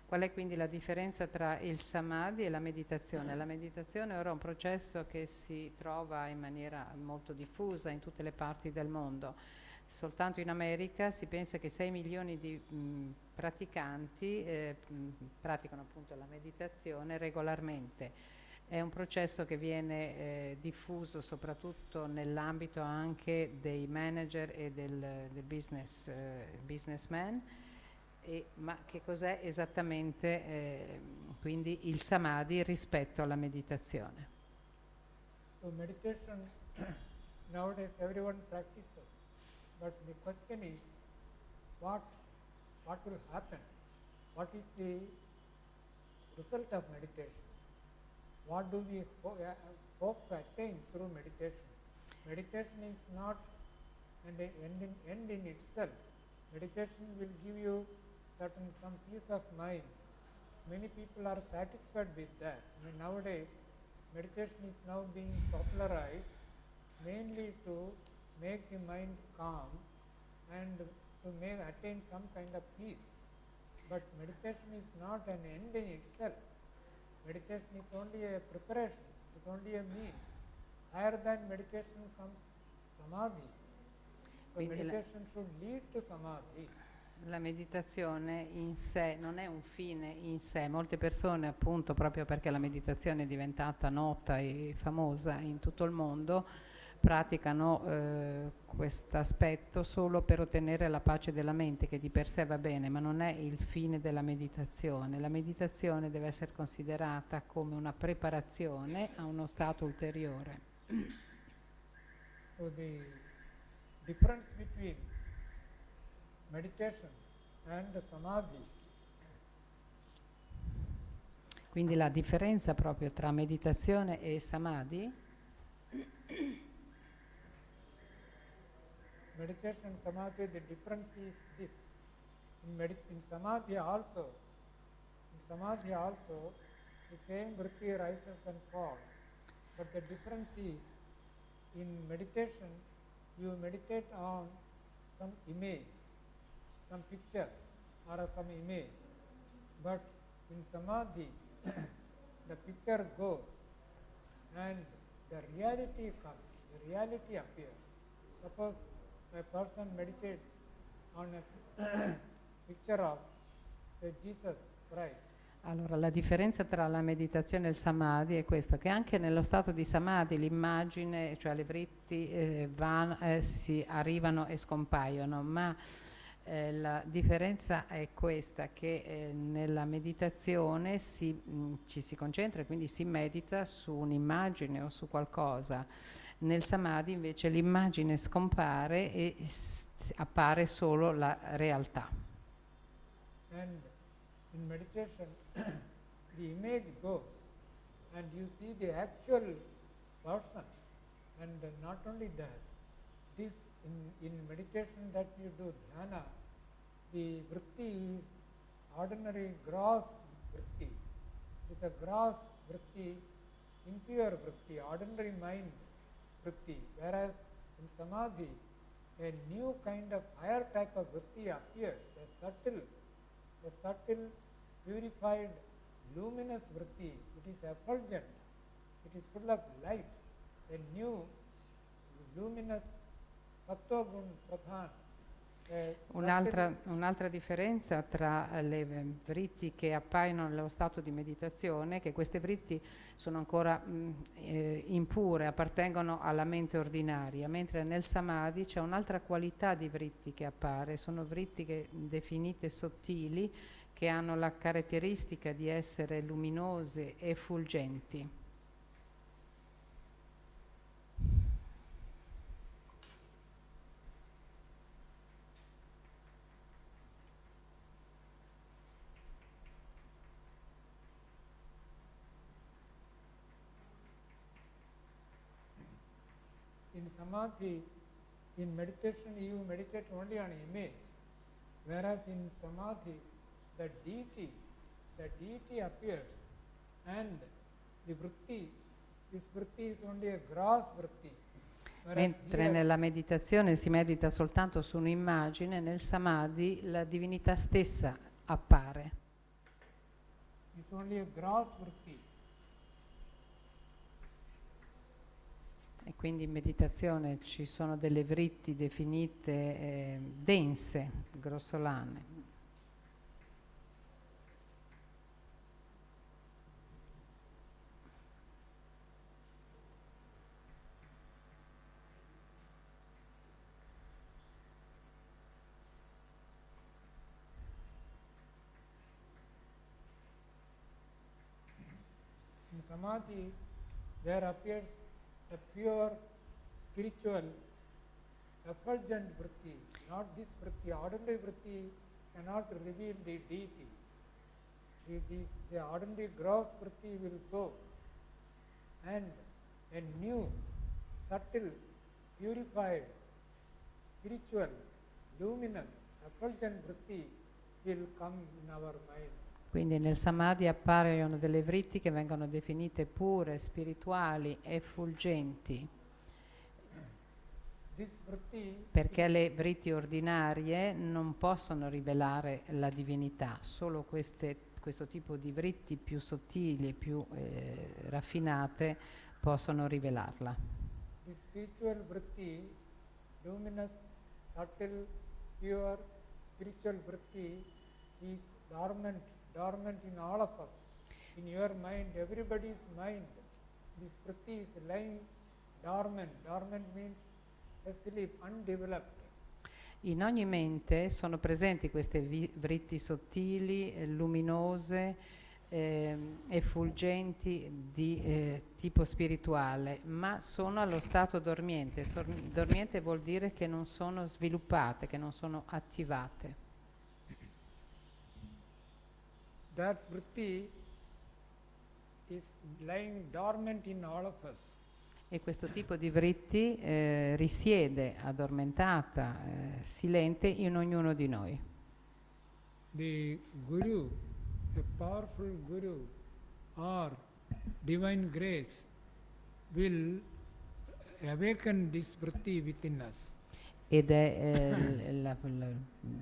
Qual è quindi la differenza tra il samadhi e la meditazione? La meditazione ora è un processo che si trova in maniera molto diffusa in tutte le parti del mondo. Soltanto in America si pensa che 6 milioni di praticanti praticano appunto la meditazione regolarmente. È un processo che viene diffuso soprattutto nell'ambito anche dei manager e del businessman. Ma che cos'è esattamente quindi il samadhi rispetto alla meditazione? So meditation nowadays everyone practices, but the question is what will happen? What is the result of meditation? What do we hope to attain through meditation? Meditation is not an end in itself. Meditation will give you some peace of mind. Many people are satisfied with that. Nowadays, meditation is now being popularized mainly to make the mind calm and to attain some kind of peace. But meditation is not an end in itself. Meditation is only a preparation, it's only a means. Higher than meditation comes samadhi. So meditation should lead to samadhi. La meditazione in sé non è un fine in sé. Molte persone, appunto, proprio perché la meditazione è diventata nota e famosa in tutto il mondo, praticano questo aspetto solo per ottenere la pace della mente, che di per sé va bene, ma non è il fine della meditazione. La meditazione deve essere considerata come una preparazione a uno stato ulteriore. So the difference between meditation and samadhi. Quindi la differenza proprio tra meditazione e samadhi. Meditation and samadhi, the difference is this. In samadhi also, the same vritti rises and falls. But the difference is, in meditation, you meditate on some image, some picture or some image. But in samadhi, the picture goes and the reality comes, the reality appears. Suppose a person meditates on a picture of Jesus Christ. Allora, la differenza tra la meditazione e il samadhi è questo, che anche nello stato di samadhi l'immagine, cioè le vritti, si arrivano e scompaiono, ma La differenza è questa, che nella meditazione ci si concentra, quindi si medita su un'immagine o su qualcosa. Nel samadhi invece l'immagine scompare e appare solo la realtà. And in meditation, the image goes and you see the actual person. And not only that, this in meditation that you do, dhyana, the vritti is ordinary gross vritti. It is a gross vritti, impure vritti, ordinary mind vritti. Whereas in samadhi, a new kind of higher type of vritti appears, a subtle, purified, luminous vritti. It is effulgent. It is full of light. A new, luminous, sattva-gun pradhan. Un'altra differenza tra le vritti che appaiono nello stato di meditazione è che queste vritti sono ancora impure, appartengono alla mente ordinaria, mentre nel samadhi c'è un'altra qualità di vritti che appare, sono vritti definite sottili, che hanno la caratteristica di essere luminose e fulgenti. In samadhi, in meditation, you meditate only on image, whereas in samadhi, the deity appears, and the vritti, this vritti is only a gross vritti. Mentre nella meditazione si medita soltanto su un'immagine, nel samadhi la divinità stessa appare. It's only a gross vritti. E quindi in meditazione ci sono delle vritti definite dense, grossolane. In samadhi, there appears a pure, spiritual, effulgent vritti, not this vritti. Ordinary vritti cannot reveal the deity. The ordinary gross vritti will go, and a new, subtle, purified, spiritual, luminous, effulgent vritti will come in our mind. Quindi nel samadhi appaiono delle vritti che vengono definite pure, spirituali, effulgenti, perché le vritti ordinarie non possono rivelare la divinità, solo questo tipo di vritti più sottili e più raffinate possono rivelarla. The spiritual vritti, luminous, subtle, pure, spiritual vritti is dormant in all of us. In your mind, everybody's mind, this vritti is lying dormant. Dormant means asleep, undeveloped. In ogni mente sono presenti queste vritti sottili, luminose, effulgenti di tipo spirituale, ma sono allo stato dormiente. Dormiente vuol dire che non sono sviluppate, che non sono attivate. That vritti is lying dormant in all of us. E questo tipo di vritti risiede addormentata, silente in ognuno di noi. The guru, a powerful guru or divine grace will awaken this vritti within us. Ed è il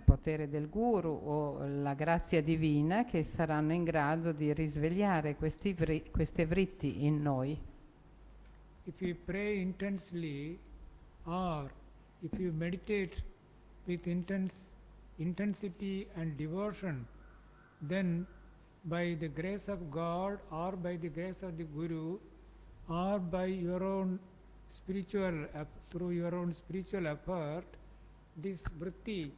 potere del guru o la grazia divina che saranno in grado di risvegliare queste vritti in noi. If you pray intensely or if you meditate with intensity and devotion, then by the grace of God or by the grace of the Guru or by your own through your own spiritual effort, this vritti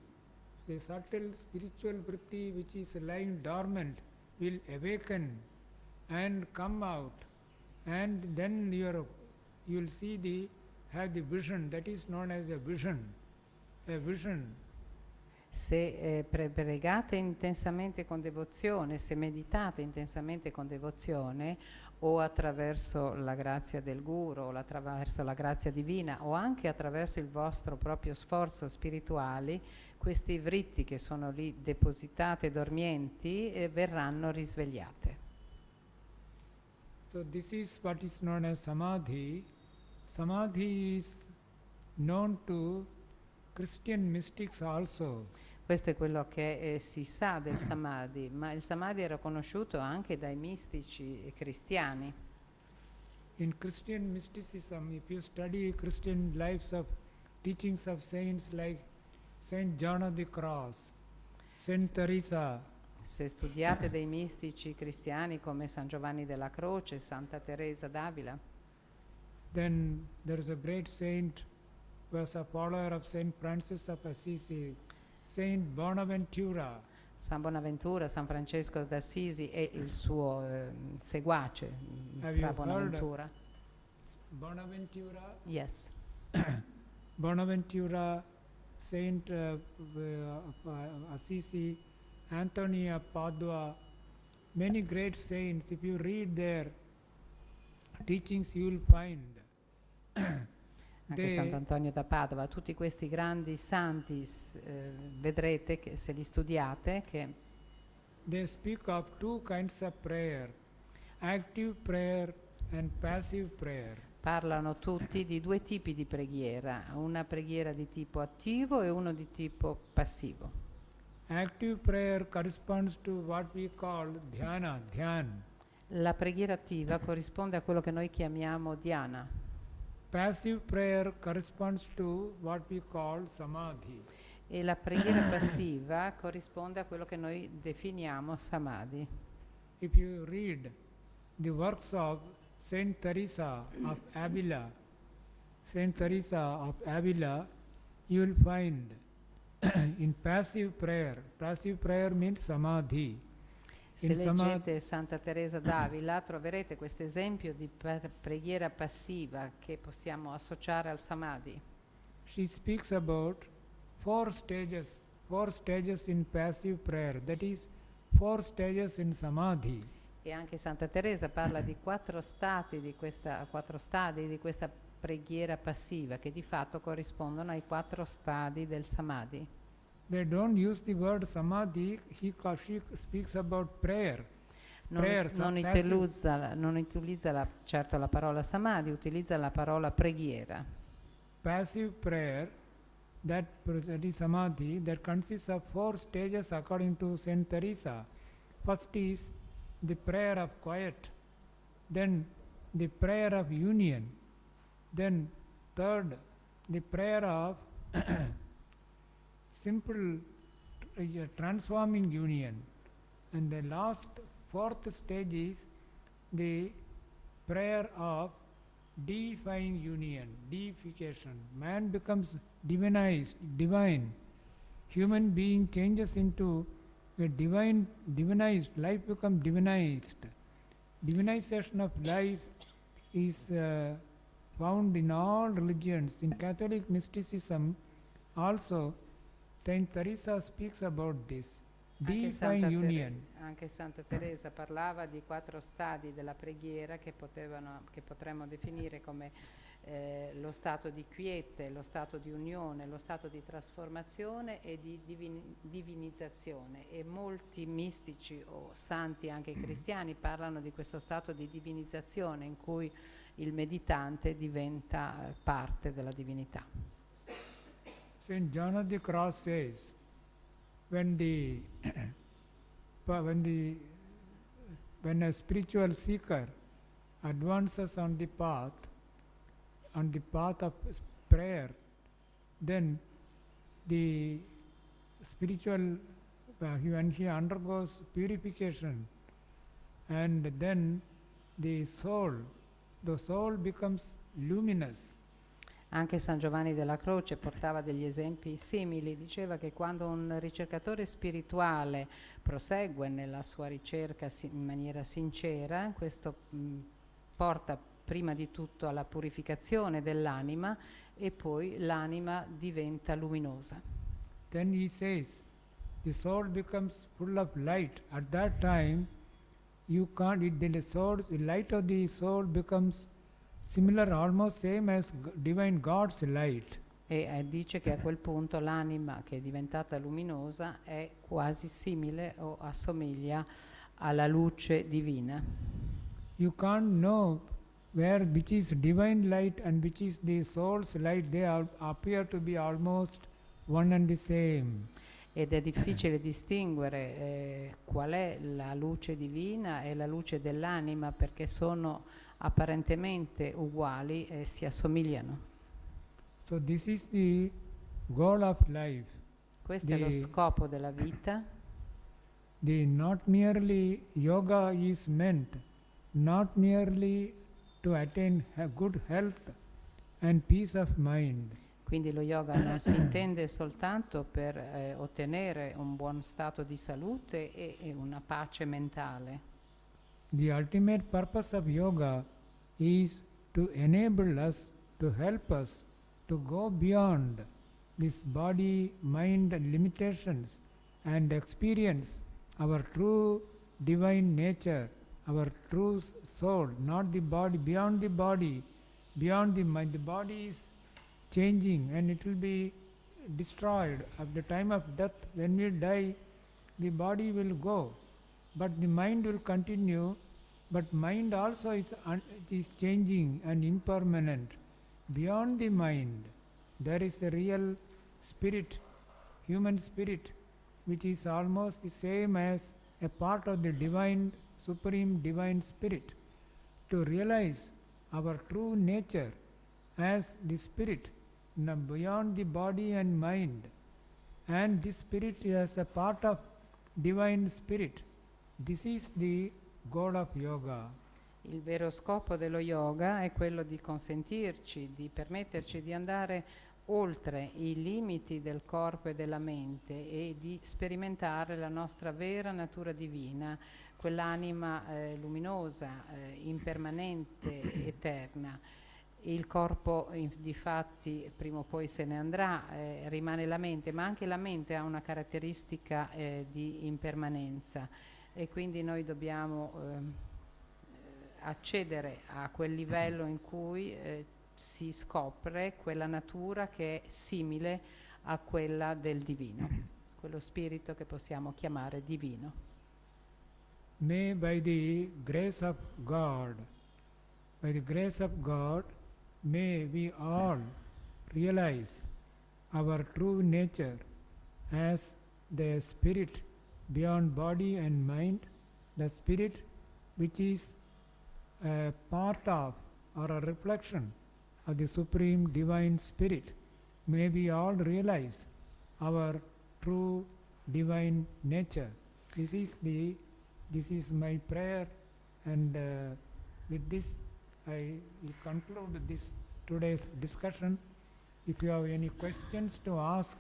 the subtle spiritual vritti which is lying dormant will awaken and come out, and then you will see have the vision. That is known as a vision. A vision. Se pregate intensamente con devozione, se meditate intensamente con devozione, o attraverso la grazia del guru, o attraverso la grazia divina, o anche attraverso il vostro proprio sforzo spirituali, questi vritti che sono lì depositati e dormienti verranno risvegliate. So this is what is known as samadhi. Samadhi is known to Christian mystics also. Questo è quello che si sa del samadhi, ma il samadhi era conosciuto anche dai mistici cristiani. In Christian mysticism, if you study Christian lives of teachings of saints like Saint John of the Cross, Saint Teresa, Se studiate dei mistici cristiani come San Giovanni della Croce, Santa Teresa d'Avila, then there is a great saint who was a follower of Saint Francis of Assisi, Saint Bonaventura. San Bonaventura, San Francesco d'Assisi e il suo seguace, Have Fra you Bonaventura. Bonaventura, Yes. Bonaventura, Saint Assisi, Anthony of Padua, many great saints. If you read their teachings, you will find Anche Sant'Antonio da Padova, tutti questi grandi santi, vedrete che se li studiate che they speak of two kinds of prayer, active prayer and passive prayer. parlano tutti di due tipi di preghiera, una preghiera di tipo attivo e uno di tipo passivo. Active prayer corresponds to what we call dhyana, dhyan. La preghiera attiva corrisponde a quello che noi chiamiamo dhyana. Passive prayer corresponds to what we call samadhi. E la preghiera passiva corrisponde a quello che noi definiamo samadhi. If you read the works of Saint Teresa of Avila, Saint Teresa of Avila, you will find in passive prayer means samadhi. Se leggete Santa Teresa d'Avila troverete questo esempio di preghiera passiva che possiamo associare al samadhi. She speaks about four stages in passive prayer, that is 4 stages in samadhi. E anche Santa Teresa parla di 4 stadi di questa preghiera passiva che di fatto corrispondono ai 4 stadi del samadhi. They don't use the word samadhi, she speaks about prayer. Non utilizza certo la parola samadhi, utilizza la parola preghiera. Passive prayer, that is samadhi, that consists of 4 stages according to Saint Teresa. First is the prayer of quiet, then the prayer of union, then third, the prayer of simple transforming union, and the last 4th stage is the prayer of deifying union, deification. Man becomes divine. Human being changes into a divinized, life becomes divinized. Divinization of life is found in all religions. In Catholic mysticism also, Saint Teresa speaks about this. Deifying union. Anche Santa Teresa parlava di 4 stadi della preghiera che potremmo definire come lo stato di quiete, lo stato di unione, lo stato di trasformazione e di divinizzazione. E molti mistici o santi, anche cristiani, parlano di questo stato di divinizzazione in cui il meditante diventa parte della divinità. Saint John of the Cross says, when a spiritual seeker advances on the path of prayer, then the spiritual, when he undergoes purification, and then the soul becomes luminous. Anche San Giovanni della Croce portava degli esempi simili, diceva che quando un ricercatore spirituale prosegue nella sua ricerca in maniera sincera, questo porta prima di tutto alla purificazione dell'anima e poi l'anima diventa luminosa. Then he says, the soul becomes full of light. At that time, you can't, the light of the soul becomes similar, almost same as divine God's light. E dice che a quel punto l'anima che è diventata luminosa è quasi simile o assomiglia alla luce divina. You can't know which is divine light and which is the soul's light. They appear to be almost one and the same. Ed è difficile distinguere qual è la luce divina e la luce dell'anima, perché sono apparentemente uguali e si assomigliano. So this is the goal of life. Questo è lo scopo della vita. Not merely yoga is meant not merely to attain good health and peace of mind. Quindi lo yoga non si intende soltanto per ottenere un buon stato di salute e una pace mentale. The ultimate purpose of yoga is to enable us, to help us to go beyond this body, mind limitations and experience our true divine nature, our true soul, not the body, beyond the mind. The body is changing and it will be destroyed. At the time of death, when we die, the body will go, but the mind will continue. But mind also is changing and impermanent. Beyond the mind, there is a real spirit, human spirit, which is almost the same as a part of the divine, supreme divine spirit. To realize our true nature as the spirit, beyond the body and mind, and this spirit as a part of divine spirit. This is the goal of yoga. Il vero scopo dello yoga è quello di consentirci, di permetterci di andare oltre i limiti del corpo e della mente e di sperimentare la nostra vera natura divina, quell'anima luminosa, impermanente, eterna. Il corpo difatti prima o poi se ne andrà, rimane la mente, ma anche la mente ha una caratteristica di impermanenza e quindi noi dobbiamo accedere a quel livello in cui si scopre quella natura che è simile a quella del divino, quello spirito che possiamo chiamare divino. May by the grace of God, may we all realize our true nature as the spirit beyond body and mind, the spirit which is a part of or a reflection of the Supreme Divine Spirit. May we all realize our true divine nature. This is my prayer, and with this I will conclude this today's discussion. If you have any questions to ask.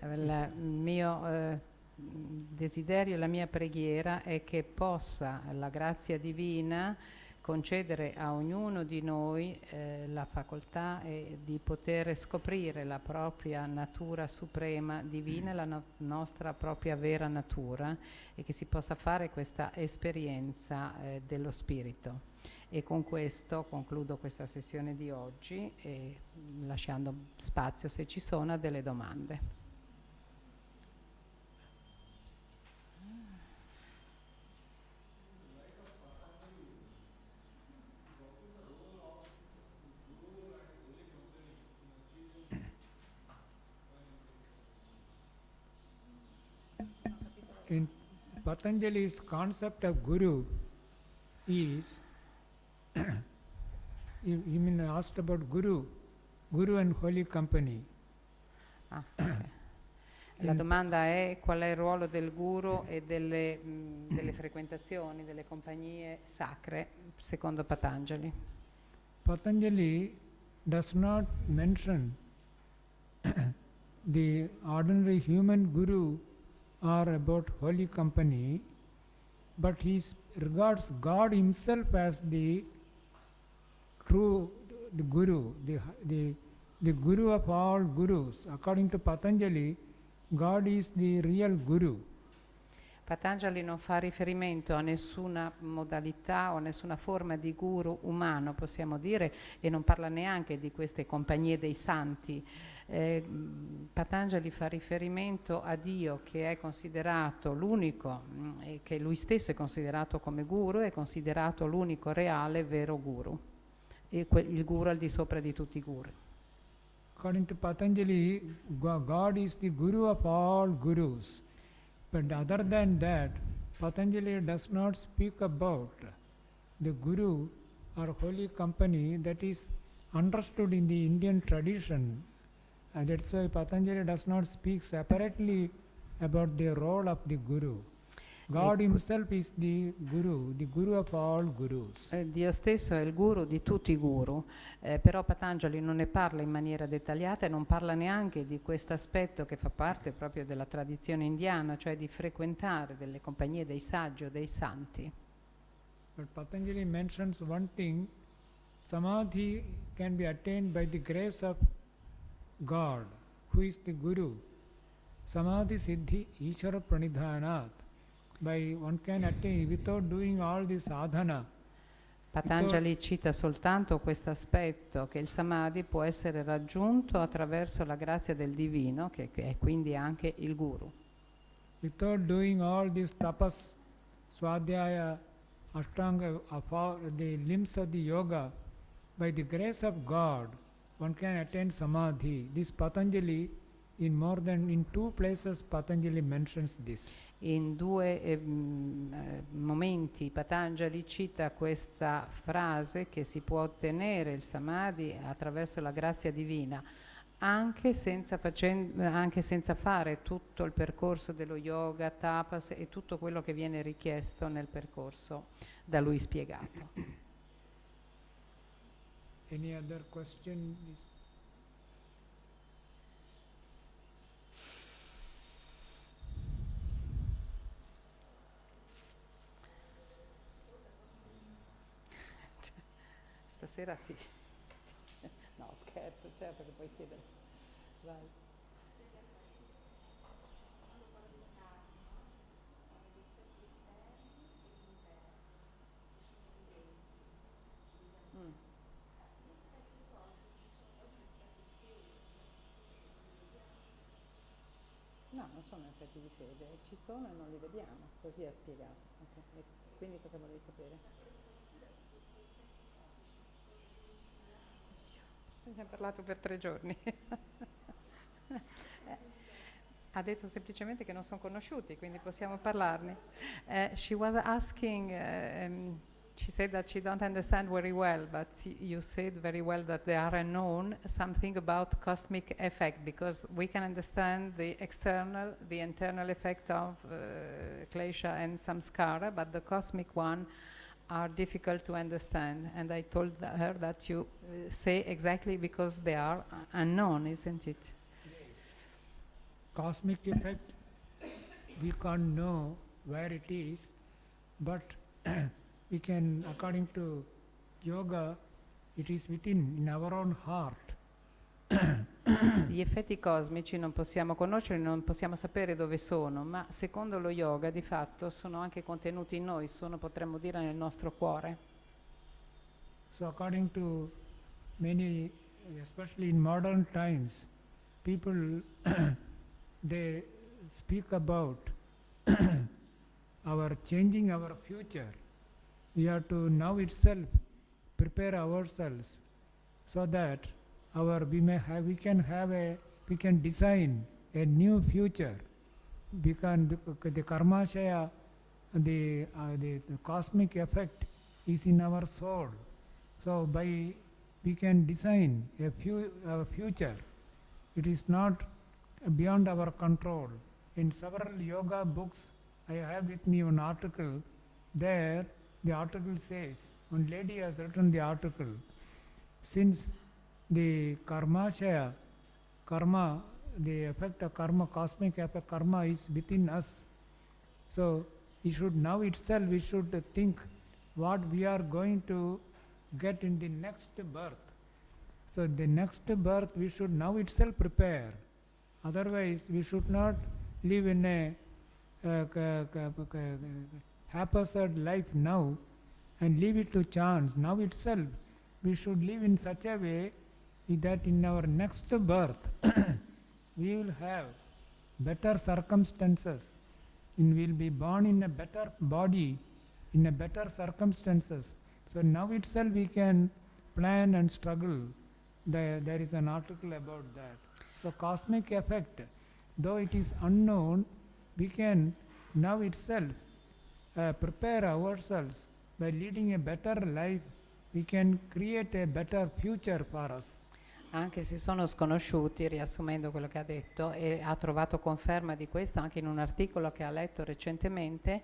Il mio desiderio, la mia preghiera è che possa la grazia divina concedere a ognuno di noi la facoltà di poter scoprire la propria natura suprema divina, la nostra propria vera natura, e che si possa fare questa esperienza dello spirito. E con questo concludo questa sessione di oggi, lasciando spazio, se ci sono, a delle domande. In Patanjali's concept of Guru is, you mean asked about Guru and Holy Company. Okay. La domanda è qual è il ruolo del guru e delle frequentazioni, delle compagnie sacre, secondo Patanjali. Patanjali does not mention the ordinary human guru or about holy company, but he regards God himself as the true the guru, the guru of all gurus. According to Patanjali, God is the real guru. Patanjali non fa riferimento a nessuna modalità o nessuna forma di guru umano, possiamo dire, e non parla neanche di queste compagnie dei santi. Patanjali fa riferimento a Dio, che è considerato l'unico, e che lui stesso è considerato come guru, è considerato l'unico reale vero guru, il guru al di sopra di tutti i guru. According to Patanjali, God is the guru of all gurus. But other than that, Patanjali does not speak about the guru or holy company that is understood in the Indian tradition. And that's why Patanjali does not speak separately about the role of the guru. God himself is the guru of all gurus. Dio stesso è il guru di tutti i guru, però Patanjali non ne parla in maniera dettagliata e non parla neanche di questo aspetto che fa parte proprio della tradizione indiana, cioè di frequentare delle compagnie dei saggi o dei santi. But Patanjali mentions one thing: samadhi can be attained by the grace of God, who is the guru. Samadhi siddhi ishvara pranidhanat. By one can attain without doing all this sadhana. Patanjali cita soltanto questo aspetto, che il samadhi può essere raggiunto attraverso la grazia del divino, che è quindi anche il guru. Without doing all this tapas, swadhyaya, ashtanga, the limbs of the yoga, by the grace of God, one can attain samadhi. This Patanjali, in 2 places Patanjali mentions this. In 2 momenti Patanjali cita questa frase che si può ottenere il samadhi attraverso la grazia divina, anche senza fare tutto il percorso dello yoga, tapas e tutto quello che viene richiesto nel percorso da lui spiegato. Any other question? Stasera ti... No, scherzo, certo che puoi chiedere. Vai. No, non sono effetti di fede, ci sono e non li vediamo, così è spiegato. Okay. E quindi cosa volevi sapere? Abbiamo parlato per 3 giorni. Ha detto semplicemente che non sono conosciuti, quindi possiamo parlarne. She was asking, she said that she don't understand very well, but you said very well that they are unknown, something about cosmic effect, because we can understand the external, the internal effect of klesha and samskara, but the cosmic one are difficult to understand, and I told her that you say exactly because they are unknown, isn't it? Yes. Cosmic effect, we can't know where it is, but we can, according to yoga, it is within, in our own heart. Gli effetti cosmici non possiamo conoscere, non possiamo sapere dove sono, ma secondo lo yoga di fatto sono anche contenuti in noi, sono, potremmo dire, nel nostro cuore. So according to many, especially in modern times, people they speak about our changing our future. We have to now itself prepare ourselves so that we can design a new future. The karmashaya, the cosmic effect is in our soul. So we can design a future. It is not beyond our control. In several yoga books, I have with me one article. There, the article says, one lady has written the article, since the karmashaya, karma, the effect of karma, cosmic effect karma is within us. So we should now itself, we should think what we are going to get in the next birth. So the next birth we should now itself prepare. Otherwise we should not live in a haphazard life now and leave it to chance. Now itself we should live in such a way that in our next birth we will have better circumstances, and we will be born in a better body, in a better circumstances. So now itself we can plan and struggle. There is an article about that. So cosmic effect, though it is unknown, we can now itself prepare ourselves by leading a better life. We can create a better future for us. Anche se sono sconosciuti, riassumendo quello che ha detto, e ha trovato conferma di questo anche in un articolo che ha letto recentemente,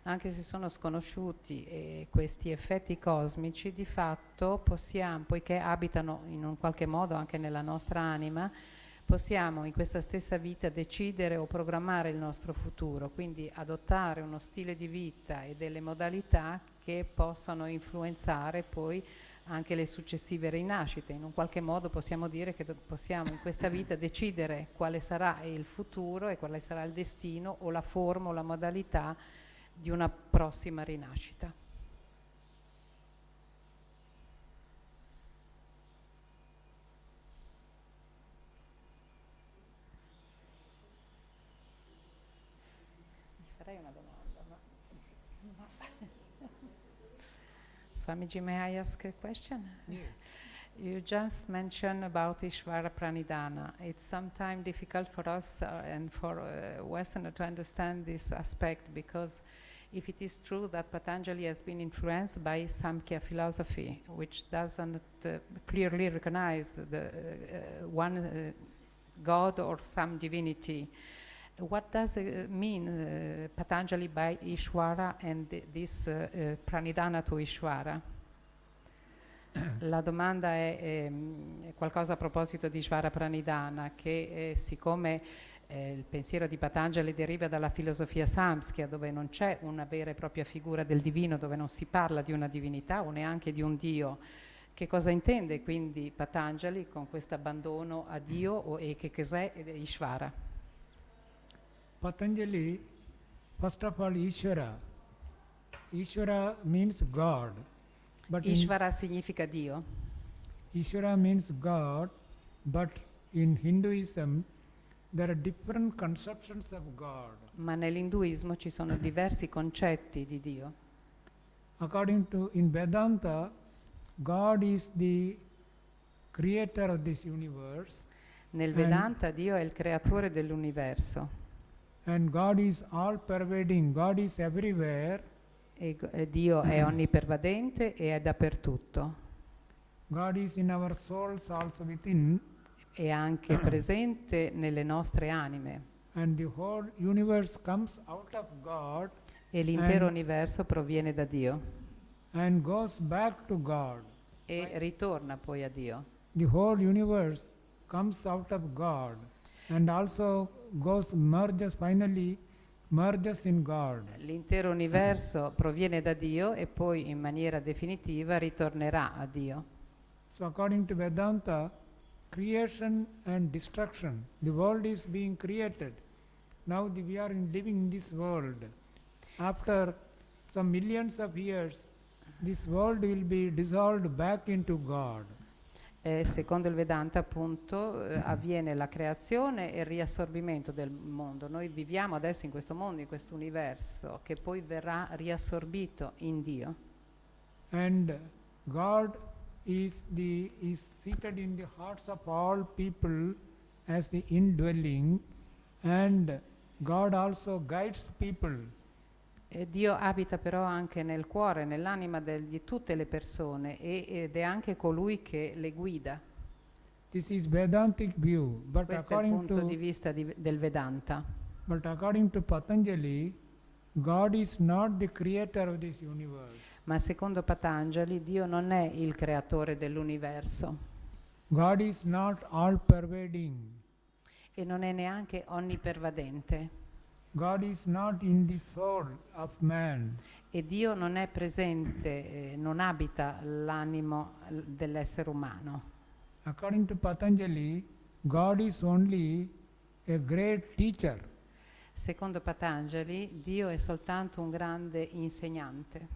anche se sono sconosciuti questi effetti cosmici, di fatto possiamo, poiché abitano in un qualche modo anche nella nostra anima, possiamo in questa stessa vita decidere o programmare il nostro futuro, quindi adottare uno stile di vita e delle modalità che possono influenzare poi anche le successive rinascite. In un qualche modo possiamo dire che possiamo in questa vita decidere quale sarà il futuro e quale sarà il destino o la forma o la modalità di una prossima rinascita. Mi farei una domanda, ma Swamiji, may I ask a question? Yes. You just mentioned about Ishvara Pranidhana. It's sometimes difficult for us and for Westerners to understand this aspect, because if it is true that Patanjali has been influenced by Samkhya philosophy, which doesn't clearly recognize the one God or some divinity, what does it mean Patanjali by Ishvara and this Pranidhana to Ishvara? La domanda è qualcosa a proposito di Ishvara Pranidhana, che siccome il pensiero di Patanjali deriva dalla filosofia samkhya, dove non c'è una vera e propria figura del divino, dove non si parla di una divinità o neanche di un Dio, che cosa intende quindi Patanjali con questo abbandono a Dio e che cos'è Ishvara? Patanjali, first of all, Ishvara. Ishvara means God. But Ishvara significa Dio. Ishvara means God, but in Hinduism there are different conceptions of God. Ma nell'induismo ci sono diversi concetti di Dio. According to in Vedanta, God is the creator of this universe. Nel Vedanta Dio è il creatore dell'universo. And God is all pervading, God is everywhere. E Dio è onnipervadente e è dappertutto. God is in our souls also within. È anche presente nelle nostre anime. And the whole universe comes out of God. E l'intero universo proviene da Dio. And goes back to God. E ritorna poi a Dio. The whole universe comes out of God and also finally merges in God. L'intero universo proviene da Dio e poi in maniera definitiva ritornerà a Dio. So according to Vedanta, creation and destruction, the world is being created. Now we are living in this world. After some millions of years, this world will be dissolved back into God. Secondo il Vedanta, appunto, avviene la creazione e il riassorbimento del mondo. Noi viviamo adesso in questo mondo, in questo universo, che poi verrà riassorbito in Dio. And God is seated in the hearts of all people as the indwelling, and God also guides people. Dio abita però anche nel cuore, nell'anima di tutte le persone ed è anche colui che le guida. This is Vedantic view, but questo è il punto di vista del Vedanta. But according to Patanjali, God is not the creator of this universe. Ma secondo Patanjali Dio non è il creatore dell'universo. God is not all-pervading. E non è neanche onnipervadente. God is not in the soul of man. E Dio non è presente, non abita l'animo dell'essere umano. According to Patanjali, God is only a great teacher. Secondo Patanjali, Dio è soltanto un grande insegnante.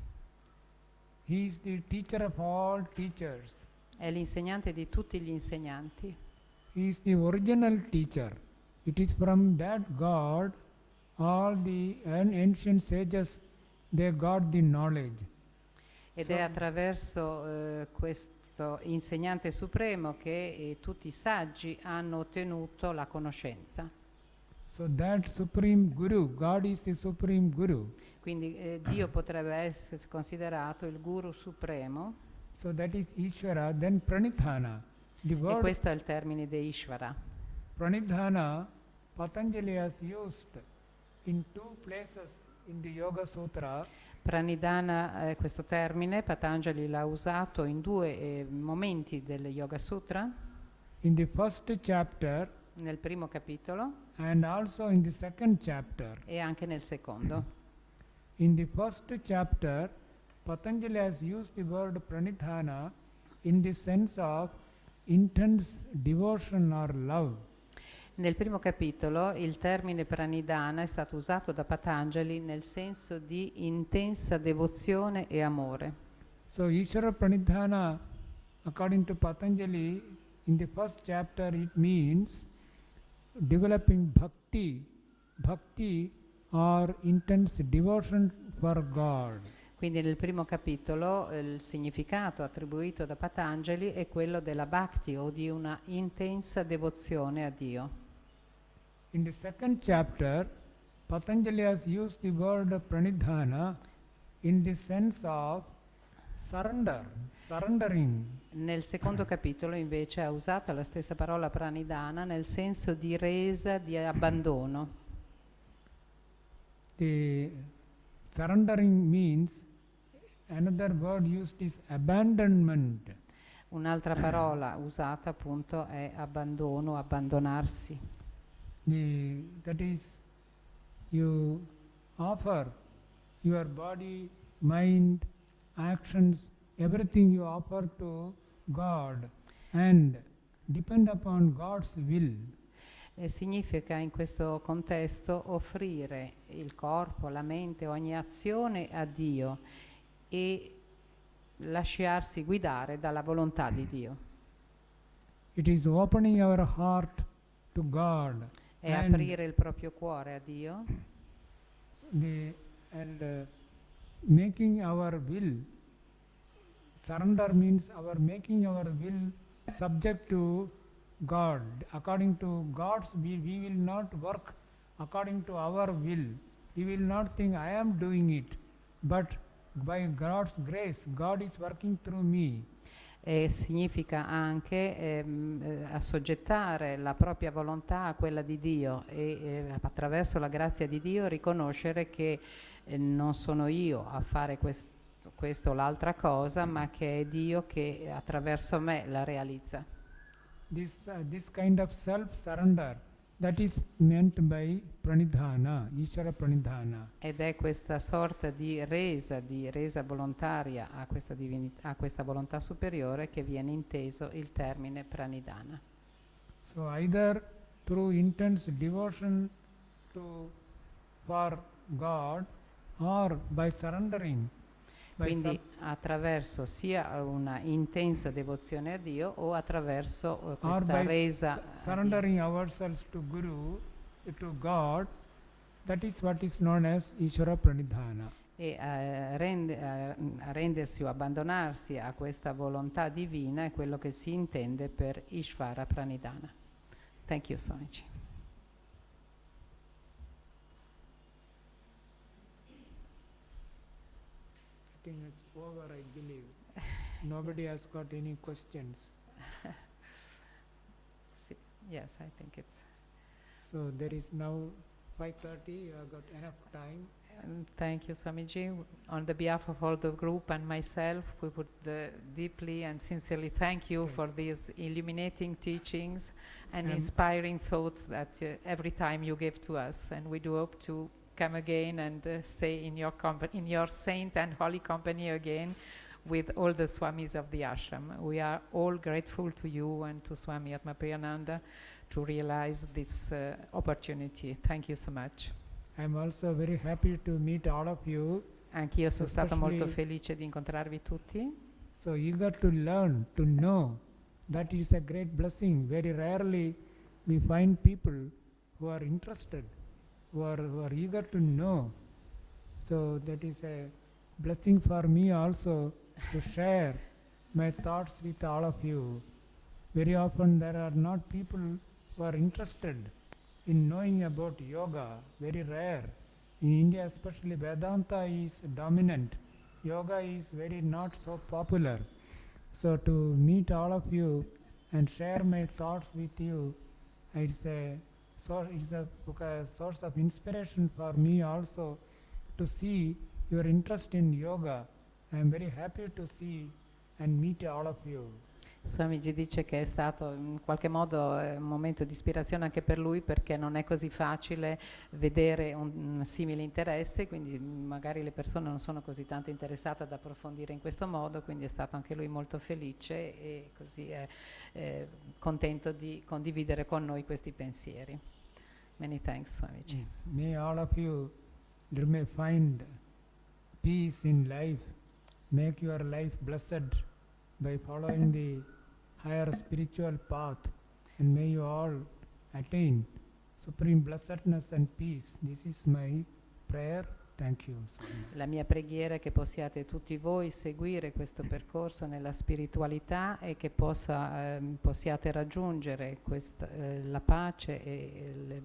He is the teacher of all teachers. È l'insegnante di tutti gli insegnanti. He is the original teacher. It is from that God all the ancient sages they got the knowledge. Ed è attraverso questo insegnante supremo che tutti i saggi hanno ottenuto la conoscenza. So that supreme guru, God is the supreme guru. Quindi Dio potrebbe essere considerato il guru supremo. So that is Ishvara. Then Pranidhana. The E word questo è il termine di Ishvara. Pranidhana, Patanjali has used in two places in the Yoga Sutra. Pranidhana, questo termine, Patanjali l'ha usato in due momenti del Yoga Sutra, In the first chapter nel primo capitolo and also in the second chapter. e anche nel secondo. In the first chapter, Patanjali has used the word Pranidhana in the sense of intense devotion or love. Nel primo capitolo il termine pranidhana è stato usato da Patanjali nel senso di intensa devozione e amore. So Ishvara Pranidhana, according to Patanjali, in the first chapter it means developing bhakti or intense devotion for God. Quindi nel primo capitolo il significato attribuito da Patanjali è quello della bhakti o di una intensa devozione a Dio. In the second chapter, Patanjali has used the word pranidhana in the sense of surrendering. Nel secondo capitolo invece ha usato la stessa parola pranidhana nel senso di resa, di abbandono. The surrendering means, another word used is abandonment. Un'altra parola usata appunto è abbandono, abbandonarsi. That is, you offer your body, mind, actions, everything you offer to God and depend upon God's will. Significa in questo contesto offrire il corpo, la mente, ogni azione a Dio e lasciarsi guidare dalla volontà di Dio. It is opening our heart to God. È aprire il proprio cuore a Dio. Making our will. Surrender means our making our will subject to God. According to God's will, we will not work according to our will. We will not think I am doing it, but by God's grace, God is working through me. E significa anche assoggettare la propria volontà a quella di Dio e attraverso la grazia di Dio riconoscere che non sono io a fare questo o l'altra cosa, ma che è Dio che attraverso me la realizza. This kind of self-surrender, that is meant by pranidhana, Ishvara pranidhana. Ed è questa sorta di resa volontaria a questa volontà superiore che viene inteso il termine pranidhana. So either through intense devotion for God or by surrendering. Quindi attraverso sia una intensa devozione a Dio o attraverso questa resa surrendering ourselves to Guru, to God, that is what is known as Ishvara Pranidhana. E rendersi o abbandonarsi a questa volontà divina è quello che si intende per Ishvara Pranidhana. Thank you, Swamiji. I think it's over, I believe. Nobody has got any questions. Yes, I think it's... So there is now 5:30, you have got enough time. Thank you, Swamiji. On the behalf of all the group and myself, we would deeply and sincerely thank you Okay. for these illuminating teachings and Um, inspiring thoughts that every time you give to us. And we do hope to come again and stay in your in your saint and holy company again with all the Swamis of the ashram. We are all grateful to you and to Swami Atmapriyananda to realize this opportunity. Thank you so much. I'm also very happy to meet all of you. Anch'io sono stata molto Especially- felice di incontrarvi tutti. So eager to learn, to know. That is a great blessing. Very rarely we find people who are interested, who are eager to know. So that is a blessing for me also to share my thoughts with all of you. Very often there are not people who are interested in knowing about yoga, very rare. In India especially, Vedanta is dominant. Yoga is very not so popular. So to meet all of you and share my thoughts with you, it's a source of inspiration for me also to see your interest in yoga. I am very happy to see and meet all of you. Swamiji dice che è stato in qualche modo un momento di ispirazione anche per lui, perché non è così facile vedere un simile interesse, quindi magari le persone non sono così tanto interessate ad approfondire in questo modo, quindi è stato anche lui molto felice e così è contento di condividere con noi questi pensieri. Many thanks, Swamiji. Yes. May all of you may find peace in life, make your life blessed by following the higher spiritual path, and may you all attain supreme blessedness and peace. This is my prayer. Thank you so much. La mia preghiera è che possiate tutti voi seguire questo percorso nella spiritualità e che possiate raggiungere la pace e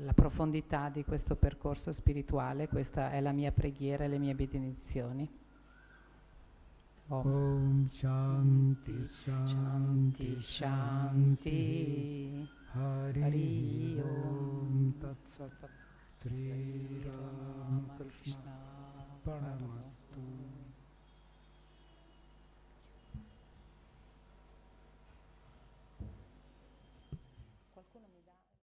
la profondità di questo percorso spirituale. Questa è la mia preghiera e le mie benedizioni. Om Shanti Shanti Shanti. Hari Om Tat Sat Sri Ram Krishna Paramastu.